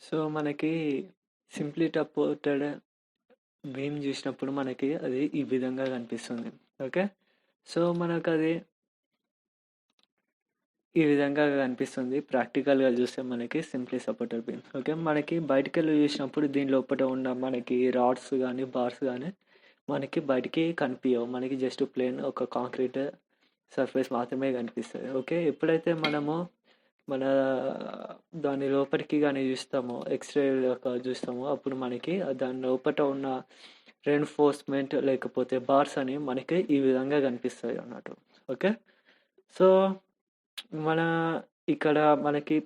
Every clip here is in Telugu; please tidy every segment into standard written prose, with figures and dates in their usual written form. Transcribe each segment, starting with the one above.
సో, మనకి సింప్లీ సపోర్టెడ్ బీమ్ జూసినప్పుడు మనకి అది ఈ విధంగా కనిపిస్తుంది. ఓకే. సో, మనకది ఈ విధంగా కనిపిస్తుంది. ప్రాక్టికల్‌గా జూస్తే మనకి సింప్లీ సపోర్టెడ్ బీమ్. ఓకే. మనకి బయటికెళ్ళి జూసినప్పుడు దీని లోపట ఉన్న మనకి రాడ్స్ గానీ, బార్స్ గానీ మనకి బయటికి కనిపియవు. మనకి జస్ట్ ప్లెయిన్ ఒక కాంక్రీట్ సర్ఫేస్ మాత్రమే కనిపిస్తది. ఓకే. ఎప్పుడైతే మనము మన దాని లోపలికి గాని చూస్తామో, ఎక్స్‌రే చూస్తామో అప్పుడు మనకి దాని లోపట ఉన్న రెయిన్‌ఫోర్స్‌మెంట్ లేకపోతే బార్స్ అని మనకి ఈ విధంగా కనిపిస్తాయి అన్నట్టు. ఓకే. సో, మన ఇక్కడ మనకి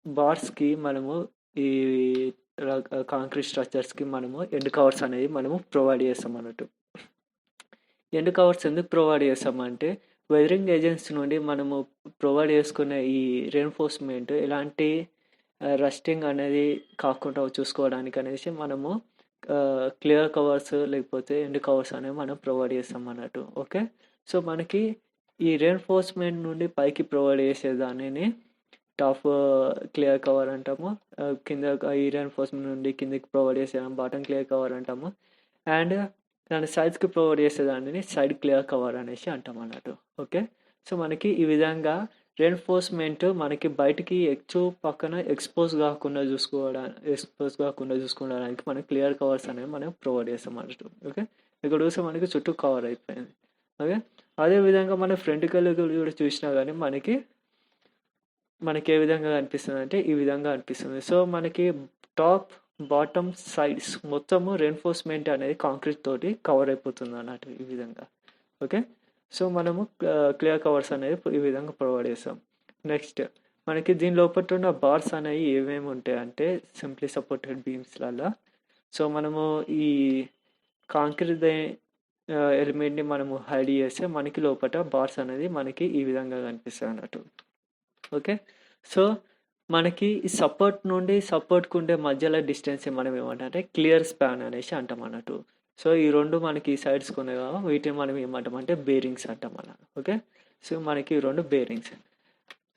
బార్స్‌కి మనము ఈ కాంక్రీట్ స్ట్రక్చర్స్‌కి మనము ఎండ్ కవర్స్ అనేవి మనము ప్రొవైడ్ చేస్తాం అన్నట్టు. ఎండ్ కవర్స్ ఎందుకు ప్రొవైడ్ చేస్తామంటే, వెదరింగ్ ఏజెన్సీ నుండి మనము ప్రొవైడ్ చేసుకునే ఈ రెయిన్‌ఫోర్స్‌మెంట్ ఎలాంటి రస్టింగ్ అనేది కాకుండా చూసుకోవడానికి అనేసి మనము క్లియర్ కవర్స్ లేకపోతే ఎండ్ కవర్స్ అనేవి మనం ప్రొవైడ్ చేస్తాం అన్నట్టు. ఓకే. సో, మనకి ఈ రెయిన్‌ఫోర్స్‌మెంట్ నుండి పైకి ప్రొవైడ్ చేసే దానిని టాప్ క్లియర్ కవర్ అంటాము. కింద ఈ రెయిన్‌ఫోర్స్‌మెంట్ నుండి కిందకి ప్రొవైడ్ చేసే బాటమ్ క్లియర్ కవర్ అంటాము. అండ్ దాని సైడ్స్‌కి ప్రొవైడ్ చేసే దానిని సైడ్ క్లియర్ కవర్ అనేసి అంటాం అన్నట్టు. ఓకే. సో, మనకి ఈ విధంగా రెయిన్‌ఫోర్స్‌మెంట్ మనకి బయటికి పక్కన ఎక్స్‌పోజ్ కాకుండా చూసుకోవడానికి మనం క్లియర్ కవర్స్ అనేవి మనం ప్రొవైడ్ చేస్తాం అన్నట్టు. ఓకే. ఇక్కడ చూస్తే మనకి చుట్టూ కవర్ అయిపోయింది. ఓకే. అదే విధంగా మనం ఫ్రంట్‌కెళ్ళి కూడా చూసినా గానీ మనకి ఏ విధంగా కనిపిస్తుందంటే ఈ విధంగా అనిపిస్తుంది. సో, మనకి టాప్, బాటమ్, సైడ్స్ మొత్తము రెయిన్‌ఫోర్స్‌మెంట్ అనేది కాంక్రీట్ తోటి కవర్ అయిపోతుందన్నట్టు ఈ విధంగా. ఓకే. సో, మనము క్లియర్ కవర్స్ అనేవి ఈ విధంగా ప్రొవైడ్ చేస్తాం. నెక్స్ట్ మనకి దీని లోపట ఉన్న బార్స్ అనేవి ఏమేమి ఉంటాయంటే సింప్లీ సపోర్టెడ్ బీమ్స్‌లల్ల సో, మనము ఈ కాంక్రీట్‌ది ఎలిమెంట్‌ని మనము హైడ్ చేస్తే మనకి లోపట బార్స్ అనేది మనకి ఈ విధంగా కనిపిస్తాయన్నట్టు. ఓకే. సో, మనకి ఈ సపోర్ట్‌కుండే మధ్యలో డిస్టెన్స్ మనం ఏమంటామంటే క్లియర్ స్పాన్ అనేసి అంటామన్నట్టు. సో, ఈ 2 మనకి సైడ్స్‌కి ఉన్నాయి కదా! వీటిని మనం ఏమంటామంటే బేరింగ్స్ అంటామన్నట్టు. ఓకే. సో, మనకి ఈ 2 బేరింగ్స్.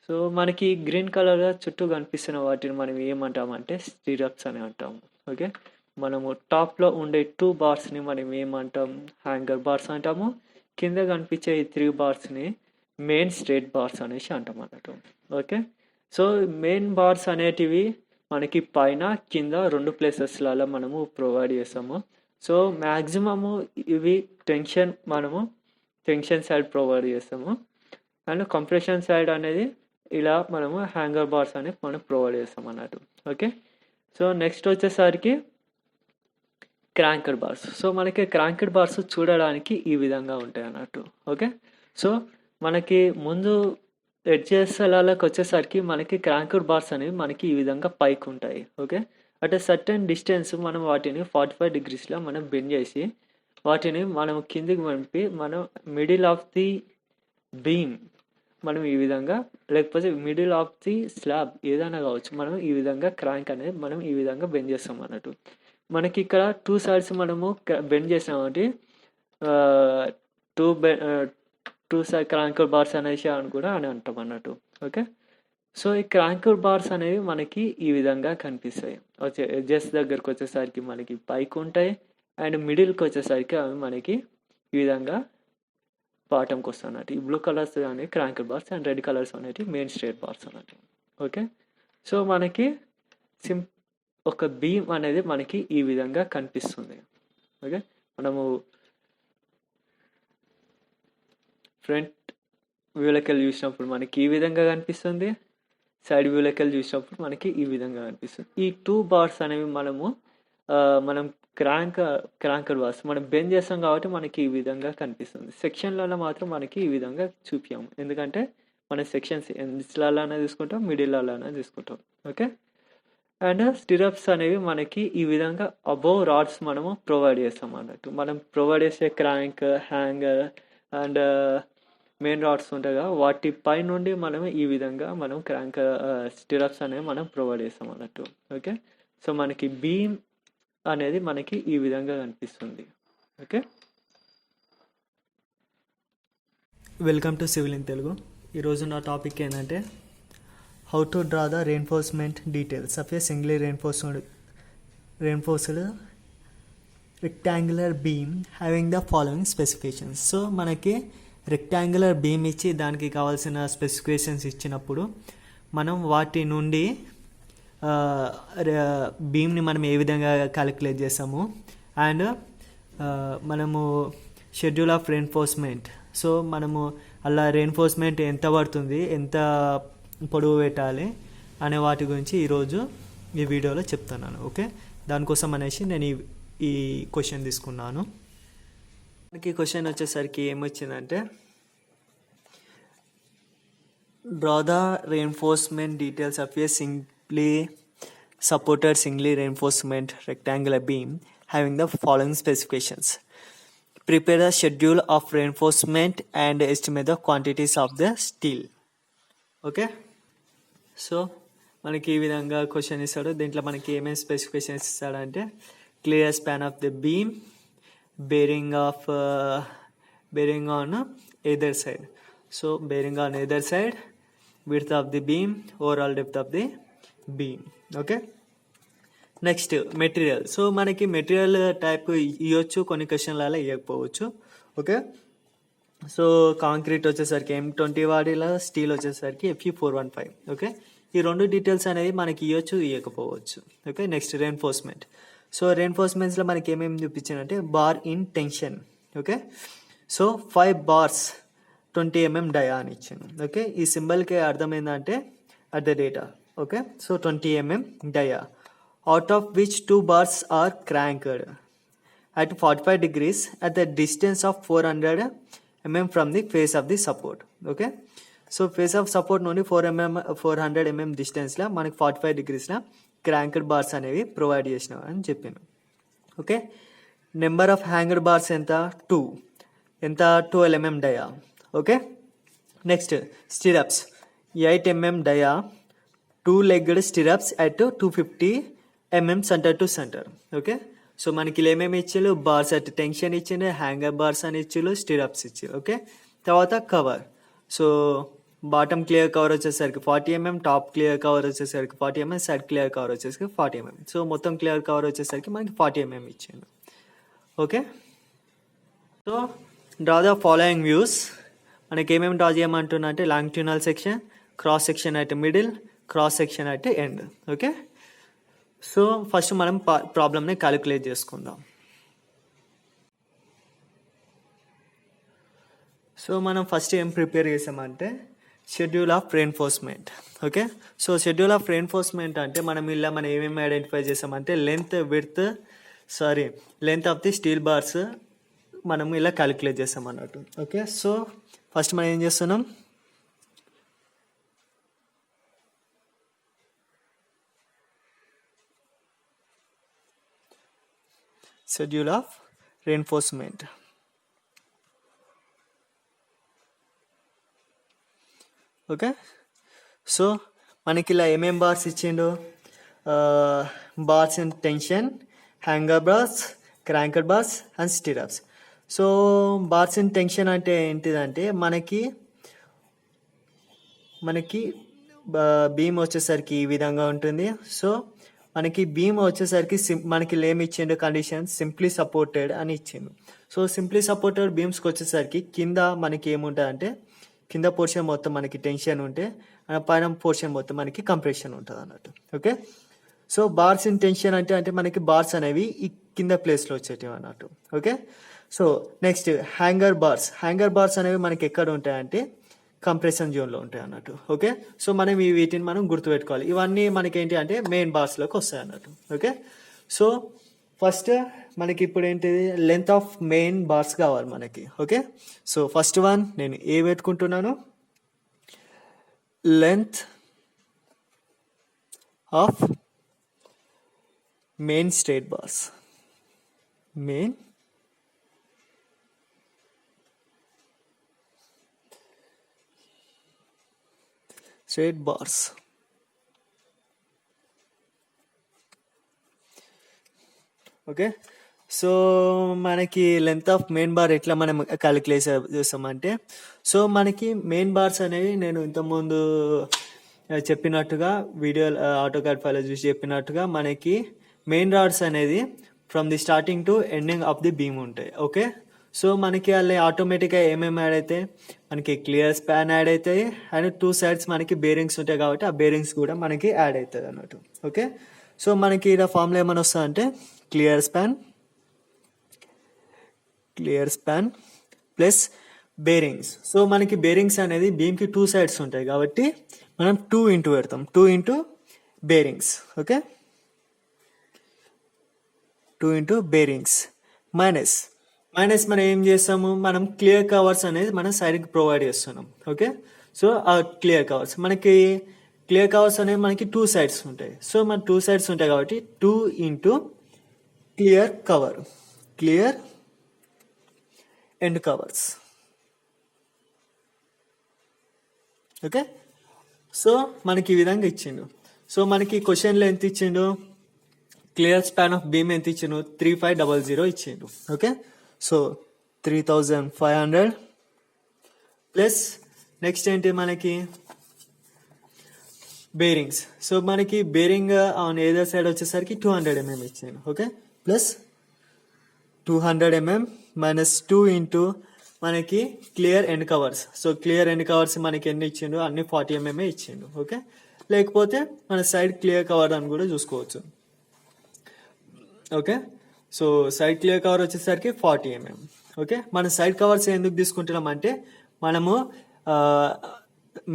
సో, మనకి గ్రీన్ కలర్‌గా చుట్టూ కనిపిస్తున్న వాటిని మనం ఏమంటామంటే స్టిరప్స్ అని అంటాము. ఓకే. మనము టాప్‌లో ఉండే 2 బార్స్‌ని మనం ఏమంటాం? హ్యాంగర్ బార్స్ అంటాము. కింద కనిపించే ఈ 3 బార్స్‌ని మెయిన్ స్ట్రెయిట్ బార్స్ అనేసి అంటామన్నట్టు. ఓకే. సో, మెయిన్ బార్స్ అనేటివి మనకి పైన, కింద 2 ప్లేసెస్‌లలో మనము ప్రొవైడ్ చేస్తాము. సో, మాక్సిమము ఇవి టెన్షన్ సైడ్ ప్రొవైడ్ చేస్తాము. అండ్ కంప్రెషన్ సైడ్ అనేది ఇలా మనము హ్యాంగర్ బార్స్ అనేవి మనం ప్రొవైడ్ చేస్తాం అన్నట్టు. ఓకే. సో, నెక్స్ట్ వచ్చేసరికి క్రాంకెడ్ బార్స్. సో, మనకి క్రాంకెడ్ బార్స్ చూడడానికి ఈ విధంగా ఉంటాయి అన్నట్టు. ఓకే. సో, మనకి ముందు ఎడ్జెస్‌లలోకొచ్చేసరికి మనకి క్రాంకెడ్ బార్స్ అనేవి మనకి ఈ విధంగా పైకుంటాయి. Okay. At a certain distance మనం వాటిని 45 డిగ్రీస్‌లో మనం బెండ్ చేసి, వాటిని మనం కిందకి పంపి మనం మిడిల్ ఆఫ్ ది బీమ్ మనం ఈ విధంగా లేకపోతే మిడిల్ ఆఫ్ ది స్లాబ్ ఏదైనా కావచ్చు. మనం ఈ విధంగా క్రాంక్ అనేది మనం ఈ విధంగా బెండ్ చేస్తాం అన్నట్టు. మనకి ఇక్కడ 2 సైడ్స్ మనము బెండ్ చేసామంటే ఆహ్, 2 బె ఆహ్, 2 సైడ్ క్రాంకర్ బార్స్ అనేసి అని కూడా అంటాం అన్నట్టు. ఓకే. సో, ఈ క్రాంకర్ బార్స్ అనేవి మనకి ఈ విధంగా కనిపిస్తాయి. ఎడ్జెస్ దగ్గరకొచ్చేసరికి మనకి పైకుంటాయి. అండ్ మిడిల్‌కొచ్చేసరికి అవి మనకి ఈ విధంగా బాటమ్‌కొస్తాయన్నట్టు. ఈ బ్లూ కలర్స్ అనేవి క్రాంకర్ బార్స్ అండ్ రెడ్ కలర్స్ అనేటివి మెయిన్ స్ట్రెయిట్ బార్స్ అన్నట్టు. ఓకే. సో, మనకి సిం ఒక బీమ్ అనేది మనకి ఈ విధంగా కనిపిస్తుంది. ఓకే. మనము ఫ్రంట్ వ్యూలోకెళ్ళి చూసినప్పుడు మనకి ఈ విధంగా కనిపిస్తుంది. సైడ్ వ్యూలోకెళ్ళి చూసినప్పుడు మనకి ఈ విధంగా కనిపిస్తుంది. ఈ 2 బార్స్ అనేవి మనం క్రాంకర్ బార్స్ మనం బెండ్ చేస్తాం కాబట్టి మనకి ఈ విధంగా కనిపిస్తుంది. సెక్షన్‌లలో మాత్రం మనకి ఈ విధంగా చూపియము. ఎందుకంటే మన సెక్షన్స్ ఎండ్స్‌లలోనే తీసుకుంటాం, మిడిల్‌లలోనే తీసుకుంటాం. ఓకే. అండ్ స్టిరప్స్ అనేవి మనకి ఈ విధంగా అబోవ్ రాడ్స్ మనము ప్రొవైడ్ చేస్తాం అన్నట్టు. మనం ప్రొవైడ్ చేసే crank, hanger and main rods ఉంటాయి కదా! వాటి పైనుండి మనం ఈ విధంగా మనం స్టిరప్స్ అనేవి మనం ప్రొవైడ్ చేస్తాం అన్నట్టు. ఓకే. సో, మనకి బీమ్ అనేది మనకి ఈ విధంగా కనిపిస్తుంది. Okay. Welcome to civil in Telugu. ఈరోజు నా టాపిక్ ఏంటంటే how to draw the reinforcement details of a singly reinforced rectangular beam having the following specifications. So మనకి రెక్టాంగులర్ బీమ్ ఇచ్చి దానికి కావాల్సిన స్పెసిఫికేషన్స్ ఇచ్చినప్పుడు మనం వాటి నుండి బీమ్ని మనం ఏ విధంగా క్యాలిక్యులేట్ చేస్తాము అండ్ మనము షెడ్యూల్ ఆఫ్ రెయిన్ఫోర్స్మెంట్, సో మనము అలా రెయిన్ఫోర్స్మెంట్ ఎంత పడుతుంది, ఎంత పొడవు పెట్టాలి అనే వాటి గురించి ఈరోజు ఈ వీడియోలో చెప్తున్నాను. ఓకే, దానికోసం అనేసి నేను ఈ క్వశ్చన్ తీసుకున్నాను. మనకి క్వశ్చన్ వచ్చేసరికి ఏమొచ్చిందంటే draw the reinforcement details of a singly reinforcement rectangular beam having the following specifications. Prepare a schedule of reinforcement and estimate the quantities of the steel. Okay, so మనకి ఈ విధంగా క్వశ్చన్ ఇస్తాడు. దీంట్లో మనకి ఏమేమి స్పెసిఫికేషన్స్ ఇస్తాడంటే clear span of the beam, bearing on either side, so bearing on either side, width of the beam, overall depth of the beam. Okay, next material. So మనకి మెటీరియల్ టైప్ ఇవ్వచ్చు, కొన్ని క్వశ్చన్లలో ఇవ్వకపోవచ్చు. ఓకే, సో కాంక్రీట్ వచ్చేసరికి M20 వాడిలా, స్టీల్ వచ్చేసరికి Fe415. ఓకే, ఈ రెండు డీటెయిల్స్ అనేవి మనకి ఇవ్వచ్చు, ఇవ్వకపోవచ్చు. Okay, next reinforcement. సో రెయిన్ఫోర్స్మెంట్స్లో మనకి ఏమేమి చూపించానంటే bar in tension. Okay, so 5 bars 20 mm dia అని ఇచ్చాను. ఓకే, ఈ సింబల్కి అర్థం ఏంటంటే at the data. Okay, so 20 mm dia, out of which 2 bars are cranked at 45 degrees at the distance of 400 mm from the face of the support. Okay, so face of support నుండి 400 mm డిస్టెన్స్లో మనకి 45 degreesలో క్రాంక్డ్ బార్స్ అనేవి ప్రొవైడ్ చేసినాం అని చెప్పాను. Okay, number of hanged bars ఎంత 2, ఎంత 12 mm dia. Okay, next stirrups 8 mm dia, 2-legged stirrups at 250 mm centre to centre. Okay, so మనకి ఏమేమి ఇచ్చారు, బార్స్ అట్ టెన్షన్ ఇచ్చిండు, హ్యాంగర్ బార్స్ అని ఇచ్చారు, స్టిరప్స్ ఇచ్చారు. ఓకే, తర్వాత cover. So bottom clear cover వచ్చేసరికి 40 mm, టాప్ క్లియర్ కవర్ వచ్చేసరికి 40 mm, సైడ్ క్లియర్ కవర్ వచ్చేసరికి 40 mm. సో మొత్తం క్లియర్ కవర్ వచ్చేసరికి మనకి 40 mm ఇచ్చాను. Okay, so draw the following views. మనకి ఏమేమి డ్రా చేయమంటున్నా అంటే longitudinal section, cross section at middle, cross section at end. Okay, so first మనం ప్రాబ్లమ్ని క్యాలిక్యులేట్ చేసుకుందాం. సో మనం ఫస్ట్ ఏం ప్రిపేర్ చేసామంటే schedule of reinforcement. Okay, so schedule of reinforcement అంటే మనం ఏమేమి ఐడెంటిఫై చేసామంటే length of the steel bars మనం ఇలా క్యాలిక్యులేట్ చేసాం అన్నట్టు. ఓకే, సో ఫస్ట్ మనం ఏం చేస్తున్నాం, schedule of reinforcement. Okay, so మనకి ఇలా ఏమేం బార్స్ ఇచ్చిండు, bars in tension, hanger bars, క్రాంకర్ bars and stirrups. So bars in tension అంటే ఏంటిదంటే మనకి బీమ్ వచ్చేసరికి ఈ విధంగా ఉంటుంది. సో మనకి బీమ్ వచ్చేసరికి మనకి ఏమి ఇచ్చిండు కండిషన్, సింప్లీ సపోర్టెడ్ అని ఇచ్చిండు. సో సింప్లీ సపోర్టెడ్ బీమ్స్కి వచ్చేసరికి కింద మనకి ఏముంటుంది అంటే కింద పోర్షన్ మొత్తం మనకి టెన్షన్ ఉంటే పైన పోర్షన్ మొత్తం మనకి కంప్రెషన్ ఉంటుంది అన్నట్టు. Okay, so bars in tension అంటే మనకి బార్స్ అనేవి ఈ కింద ప్లేస్లో వచ్చేటివి అన్నట్టు. Okay, so next hanger bars అనేవి మనకి ఎక్కడ ఉంటాయంటే కంప్రెషన్ జోన్లో ఉంటాయి అన్నట్టు. ఓకే, సో మనం వీటిని మనం గుర్తుపెట్టుకోవాలి. ఇవన్నీ మనకి ఏంటి అంటే మెయిన్ బార్స్లోకి వస్తాయి అన్నట్టు. ఓకే, సో ఫస్ట్ మనకి ఇప్పుడు ఏంటిది లెంత్ ఆఫ్ మెయిన్ బార్స్ కావాలి మనకి. ఓకే, సో ఫస్ట్ వన్ నేను ఏ పెట్టుకుంటున్నాను, length of main straight bars, main straight bars. Okay, so మనకి లెంత్ ఆఫ్ మెయిన్ బార్ ఎట్లా మనం క్యాలిక్యులేట్ చేస్తామంటే, సో మనకి మెయిన్ బార్స్ అనేవి నేను ఇంతకుముందు చెప్పినట్టుగా వీడియో ఆటోకాడ్ ఫైల్ చూసి చెప్పినట్టుగా మనకి మెయిన్ రాడ్స్ అనేది from the starting to ending of the beam ఉంటాయి. ఓకే, సో మనకి అలా ఆటోమేటిక్గా ఏమేమి యాడ్ అవుతాయి, మనకి క్లియర్ స్పాన్ యాడ్ అవుతాయి అండ్ 2 సైడ్స్ మనకి బేరింగ్స్ ఉంటాయి కాబట్టి ఆ బేరింగ్స్ కూడా మనకి యాడ్ అవుతుంది అన్నట్టు. ఓకే, సో మనకి ఇక్కడ ఫార్ములా ఏమైనా వస్తుంది అంటే clear span plus bearings. So మనకి బేరింగ్స్ అనేది బీమ్కి 2 సైడ్స్ ఉంటాయి కాబట్టి మనం 2 ఇంటూ పెడతాం, 2 into bearings. Okay, 2 into bearings minus మనం ఏం చేస్తాము, మనం క్లియర్ కవర్స్ అనేది మనం సైడ్కి ప్రొవైడ్ చేస్తున్నాం. ఓకే, సో ఆ క్లియర్ కవర్స్ అనేవి మనకి 2 సైడ్స్ ఉంటాయి. సో మన 2 సైడ్స్ ఉంటాయి కాబట్టి 2 into clear end covers. Okay, so మనకి ఈ విధంగా ఇచ్చిండు. సో మనకి క్వశ్చన్లో ఎంత ఇచ్చిండు, క్లియర్ స్పాన్ ఆఫ్ బీమ్ ఎంత ఇచ్చిండు, 3500 ఇచ్చిండు. ఓకే, సో 3500 ప్లస్ నెక్స్ట్ ఏంటి మనకి బేరింగ్స్. సో మనకి బేరింగ్ ఆన్ ఏదర్ సైడ్ వచ్చేసరికి 200 mm ఇచ్చాను. Okay, plus 200 mm minus 2 into మనకి clear end covers. So clear end covers మనకి ఎన్ని ఇచ్చిండు, అన్ని 40 mm ఇచ్చిండు. ఓకే, లేకపోతే మన సైడ్ క్లియర్ కవర్ అని కూడా చూసుకోవచ్చు. Okay, so side clear cover వచ్చేసరికి 40 mm. ఓకే, మన సైడ్ కవర్స్ ఎందుకు తీసుకుంటున్నాం అంటే మనము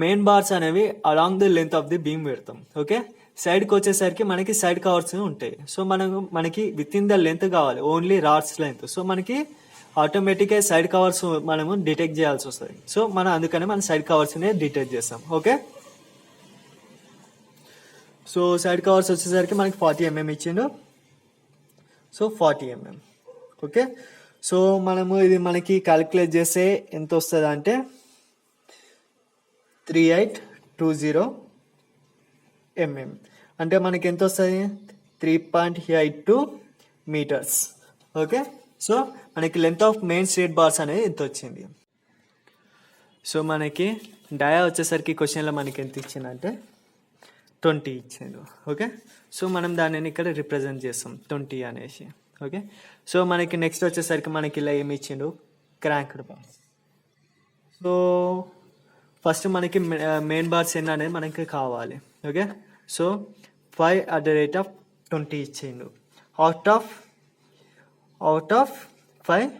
మెయిన్ బార్స్ అనేవి along the length of the beam పెడతాం. ఓకే, సైడ్కి వచ్చేసరికి మనకి సైడ్ కవర్స్ ఉంటాయి. సో మనకి విత్ ఇన్ ద లెంత్ కావాలి, ఓన్లీ రాడ్స్ లెంత్. సో మనకి ఆటోమేటిక్గా సైడ్ కవర్స్ మనము డిటెక్ట్ చేయాల్సి వస్తుంది. సో మనం అందుకనే మన సైడ్ కవర్స్ని డిటెక్ట్ చేస్తాం. ఓకే, సో సైడ్ కవర్స్ వచ్చేసరికి మనకి 40 mm ఇచ్చిండు. So 40 mm. ఓకే, సో మనము ఇది మనకి క్యాలిక్యులేట్ చేస్తే ఎంత వస్తుంది అంటే 3820 mm. అంటే మనకి ఎంత వస్తుంది, 3.82 meters. ఓకే, సో మనకి length of main straight bars అనేది ఎంత వచ్చింది. సో మనకి డయా వచ్చేసరికి క్వశ్చన్లో మనకి ఎంత ఇచ్చిందంటే 20 ఇచ్చిండు. ఓకే, సో మనం దానిని ఇక్కడ రిప్రజెంట్ చేస్తాం 20 అనేసి. ఓకే, సో మనకి నెక్స్ట్ వచ్చేసరికి మనకి ఇలా ఏమి ఇచ్చిండు, క్రాంక్డ్ బార్స్. సో ఫస్ట్ మనకి మెయిన్ బార్స్ ఎన్ని అనేది మనకి కావాలి. ఓకే, సో 5/20 ఇచ్చిండు. Out of 5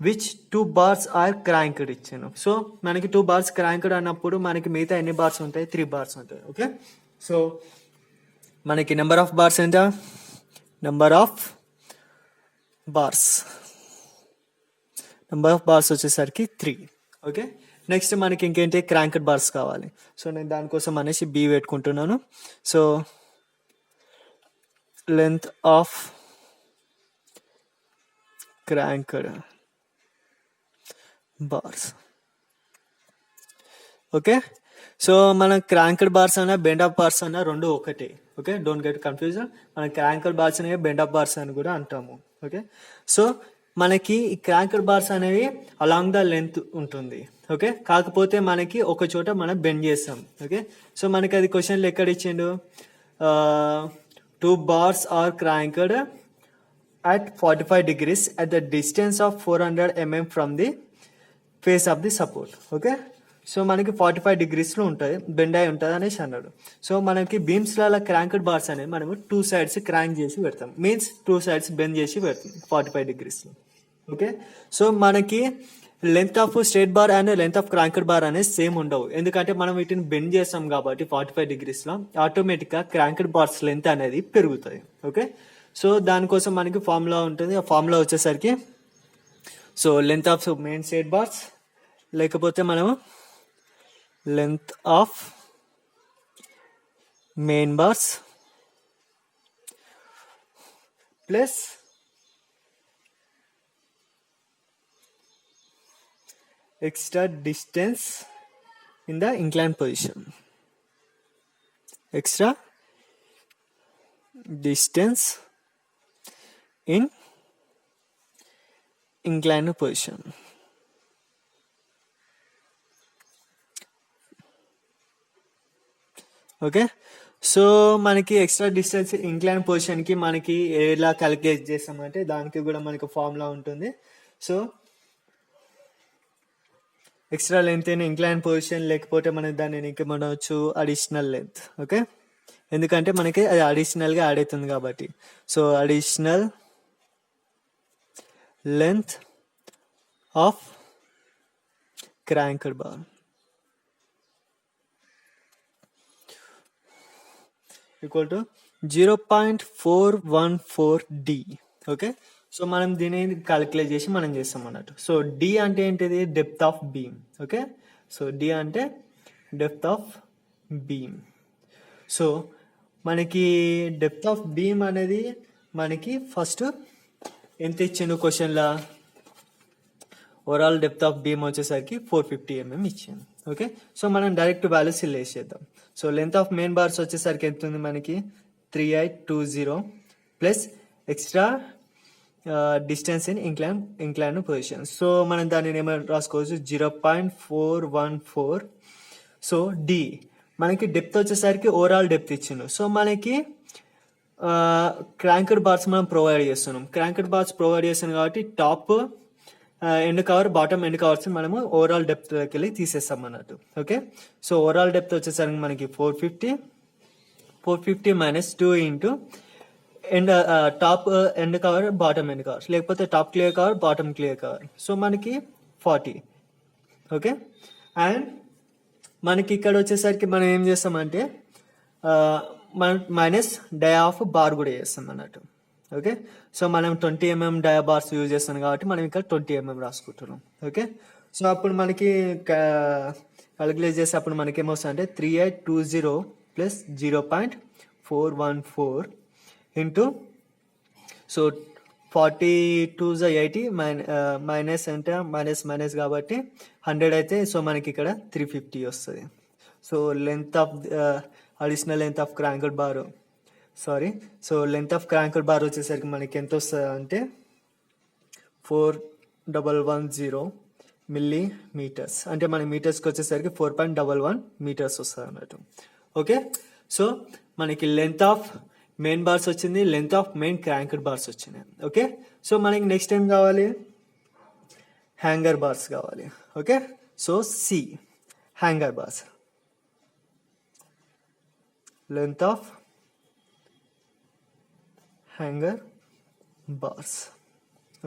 which 2 bars are cranked ఇచ్చాను. సో మనకి 2 బార్స్ క్రాంక్డ్ అన్నప్పుడు మనకి మిగతా ఎన్ని బార్స్ ఉంటాయి, 3 బార్స్ ఉంటాయి. ఓకే, సో మనకి నెంబర్ ఆఫ్ బార్స్ ఎంత, నెంబర్ ఆఫ్ బార్స్ వచ్చేసరికి 3. ఓకే, నెక్స్ట్ మనకి ఇంకేంటి, క్రాంక్డ్ బార్స్ కావాలి. సో నేను దానికోసం అనేసి బి పెట్టుకుంటున్నాను. So length of cranked bars. Okay, so మన క్రాంక్డ్ బార్స్ అన్న బెండ్ ఆఫ్ బార్స్ అన్న రెండు ఒకటే. Okay, don't get confusion. మన క్రాంక్డ్ బార్స్ అనేవి బెండ్ ఆఫ్ బార్స్ అని కూడా అంటాము. ఓకే, సో మనకి ఈ క్రాంక్డ్ బార్స్ అనేవి అలాంగ్ ద లెంత్ ఉంటుంది. ఓకే, కాకపోతే మనకి ఒక చోట మనం బెండ్ చేస్తాం. ఓకే, సో మనకి అది క్వశ్చన్లో ఎక్కడ ఇచ్చిండు, 2 bars are cranked at 45 degrees at the distance of 400 mm from the face of the support. Okay, so మనకి 45 degreesలో ఉంటుంది, బెండ్ అయి ఉంటుంది అనేసి అన్నాడు. సో మనకి బీమ్స్లలో క్రాంక్డ్ బార్స్ అనేవి మనము 2 sides క్రాంక్ చేసి పెడతాం, మీన్స్ 2 sides బెండ్ చేసి పెడతాం 45 degreesలో. ఓకే, సో మనకి length of straight bar and length of cranked bar అనేది సేమ్ ఉండవు, ఎందుకంటే మనం వీటిని బెండ్ చేస్తాం కాబట్టి 45 degreesలో ఆటోమేటిక్గా క్రాంక్డ్ బార్స్ లెంత్ అనేది పెరుగుతుంది. ఓకే, సో దానికోసం మనకి ఫార్ములా ఉంటుంది. ఆ ఫార్ములా వచ్చేసరికి so length of main straight bars లేకపోతే మనము length of main bars plus extra distance in the inclined position. Extra distance in inclined position. Okay. So మనకి ఎక్స్ట్రా డిస్టెన్స్ ఇంక్లైన్ పొజిషన్కి మనకి ఎలా క్యాలిక్యులేట్ చేస్తామంటే దానికి కూడా మనకి ఫార్ములా ఉంటుంది. సో ఎక్స్ట్రా లెంత్ అయిన ఇంక్లైన్ పొజిషన్, లేకపోతే మనకి దాన్ని ఇంకేమనవచ్చు అడిషనల్ లెంత్. ఓకే, ఎందుకంటే మనకి అది అడిషనల్గా యాడ్ అవుతుంది కాబట్టి. So additional length of cranked bar equal to 0.414 d. Okay, so మనం దీన్ని క్యాలిక్యులేట్ చేసి మనం చేస్తాం అన్నట్టు. సో డి అంటే ఏంటిది? Depth of beam. Okay, so D అంటే డెప్త్ ఆఫ్ బీమ్. సో మనకి డెప్త్ ఆఫ్ బీమ్ అనేది మనకి ఫస్ట్ ఎంత ఇచ్చిండు క్వశ్చన్లా? ఓవరాల్ డెప్త్ ఆఫ్ బీమ్ వచ్చేసరికి 450 mm ఇచ్చాను. ఓకే, సో మనం డైరెక్ట్ వాల్యూస్ ఇలా వేసేద్దాం. So length of main bars వచ్చేసరికి ఎంత ఉంది మనకి? 3820 plus extra distance in incline position. So మనం దానిని ఏమైనా రాసుకోవచ్చు? 0.414. సో డి మనకి డెప్త్ వచ్చేసరికి ఓవరాల్ డెప్త్ ఇచ్చిండు. సో మనకి క్రాంక్డ్ బార్స్ మనం ప్రొవైడ్ చేస్తున్నాం. క్రాంక్డ్ బార్స్ ప్రొవైడ్ చేస్తున్నాం కాబట్టి top end cover, bottom end covers మనము ఓవరాల్ డెప్త్ వెళ్ళి తీసేస్తాం అన్నట్టు. ఓకే, సో ఓవరాల్ డెప్త్ వచ్చేసరికి మనకి 450 minus 2 into end top end cover, bottom end covers, లేకపోతే top clear cover, bottom clear cover. So మనకి 40. ఓకే, అండ్ మనకి ఇక్కడ వచ్చేసరికి మనం ఏం చేస్తామంటే మనం మైనస్ డయా ఆఫ్ బార్ కూడా చేస్తాం అన్నట్టు. ఓకే, సో మనం 20 mm డయా బార్స్ యూజ్ చేస్తాం కాబట్టి మనం ఇక్కడ 20 mm రాసుకుంటున్నాం. ఓకే, సో అప్పుడు మనకి క్యాలిక్యులేట్ చేస్తే అప్పుడు మనకి ఏమొస్తుంది అంటే 3820 ప్లస్ 0.414 ఇంటూ, సో 42 80 మైనస్ అంటే మైనస్ కాబట్టి 100 అయితే, సో మనకి ఇక్కడ 350 వస్తుంది. So length of additional length of cranked bar, so length of cranked bar వచ్చేసరికి మనకి ఎంత వస్తుంది అంటే 4110 మిల్లీమీటర్స్. అంటే మన మీటర్స్కి వచ్చేసరికి 4.11 మీటర్స్ వస్తుంది అన్నట్టు. ఓకే, సో మనకి లెంత్ ఆఫ్ మెయిన్ బార్స్ వచ్చింది, length of main cranked bars వచ్చినాయి. ఓకే, సో మనకి నెక్స్ట్ ఏం కావాలి? హ్యాంగర్ బార్స్ కావాలి. Okay, so C hanger bars, length of hanger bars.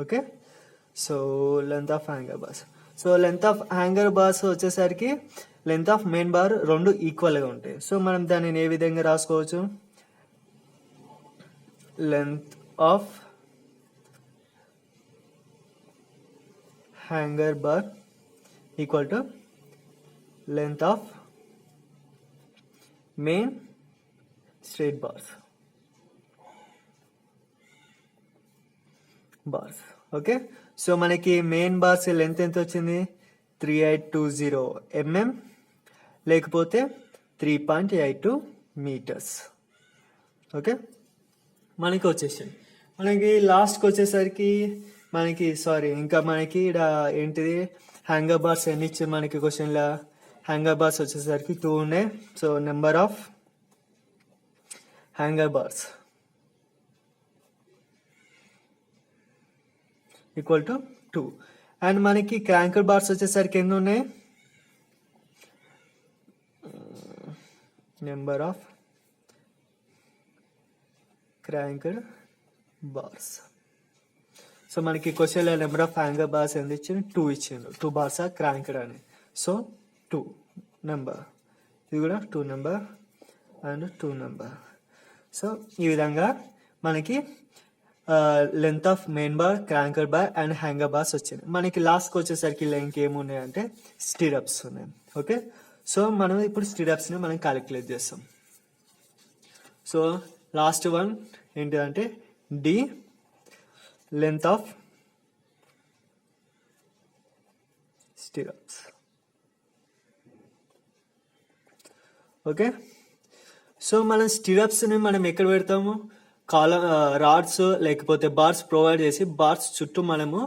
Okay, so length of hanger bars. So length of hanger bars వచ్చేసరికి లెంత్ ఆఫ్ మెయిన్ బార్ రెండు ఈక్వల్గా ఉంటాయి. సో మనం దానిని ఏ విధంగా రాసుకోవచ్చు? Length of hanger bar equal to length of main straight bars. Okay, so మనకి మెయిన్ బార్స్ లెంత్ ఎంత వచ్చింది? 3820 mm లేకపోతే 3.82 మీటర్స్. ఓకే, మనకి వచ్చేసింది. మనకి లాస్ట్కి వచ్చేసరికి మనకి ఇంకా మనకి ఇక్కడ ఏంటిది? హ్యాంగర్ బార్స్ ఎన్ని ఇచ్చారు మనకి క్వశ్చన్లో? హ్యాంగర్ బార్స్ వచ్చేసరికి 2 ఉన్నాయి. So number of hanger bars equal to 2. And మనకి క్రాంక్డ్ బార్స్ వచ్చేసరికి ఎన్ని ఉన్నాయి? Number of cranked bars. So మనకి క్వశ్చన్లో నెంబర్ ఆఫ్ హ్యాంగర్ బార్స్ ఎంత ఇచ్చిండు? 2 ఇచ్చిండు. 2 బార్స్ ఆర్ క్రాంక్డ్ అని. సో 2 నెంబర్, ఇది కూడా 2 నెంబర్ అండ్ 2 నెంబర్. సో ఈ విధంగా మనకి length of main bar, cranked bar and hanger bars వచ్చింది. మనకి లాస్ట్కి వచ్చేసరికి ఇలా ఇంకేమున్నాయంటే స్టిరప్స్ ఉన్నాయి. ఓకే, సో మనం ఇప్పుడు స్టిరప్స్ని మనం క్యాలిక్యులేట్ చేస్తాం. సో లాస్ట్ వన్ ఏంటిదంటే the length of stirrups. Okay, so మనం స్టిరప్స్ని మనం ఎక్కడ పెడతాము? రాడ్స్ లేకపోతే బార్స్ ప్రొవైడ్ చేసి బార్స్ చుట్టూ మనము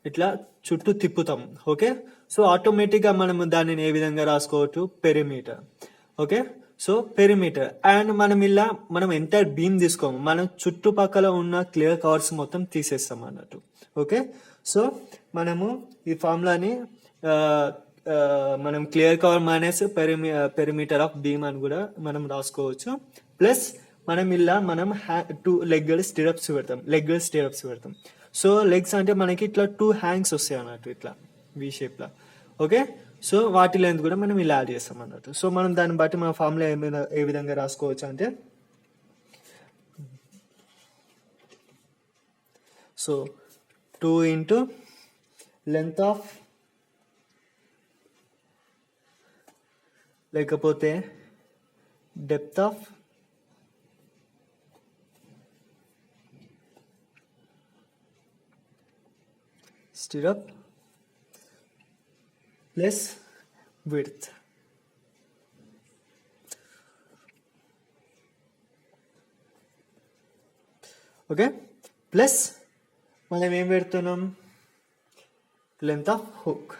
ఇట్లా చుట్టూ తిప్పుతాం. ఓకే, సో ఆటోమేటిక్గా మనము దానిని ఏ విధంగా రాసుకోవచ్చు? Perimeter. Okay, so perimeter. And మనం ఎంటైర్ బీమ్ తీసుకోము, మనం చుట్టుపక్కల ఉన్న క్లియర్ కవర్స్ మొత్తం తీసేస్తాం అన్నట్టు. ఓకే, సో మనము ఈ ఫార్ములాని మనం clear cover minus perimeter of beam అని కూడా మనం రాసుకోవచ్చు. ప్లస్ మనం 2 లెగ్గెడ్ స్టిరప్స్ పెడతాం. సో లెగ్స్ అంటే మనకి ఇట్లా 2 హ్యాంగ్స్ వస్తాయి అన్నట్టు, ఇట్లా వి షేప్ లా. ఓకే, సో వాటి లెంత్ కూడా మనం ఇలా యాడ్ చేస్తాం అన్నట్టు. సో మనం దాన్ని బట్టి మన ఫార్ములా ఏ విధంగా రాసుకోవచ్చు అంటే, సో 2 ఇంటూ లెంత్ ఆఫ్ లేకపోతే depth of stirrup plus width. Okay, plus మనం ఏం పెడుతున్నాం, length of hook.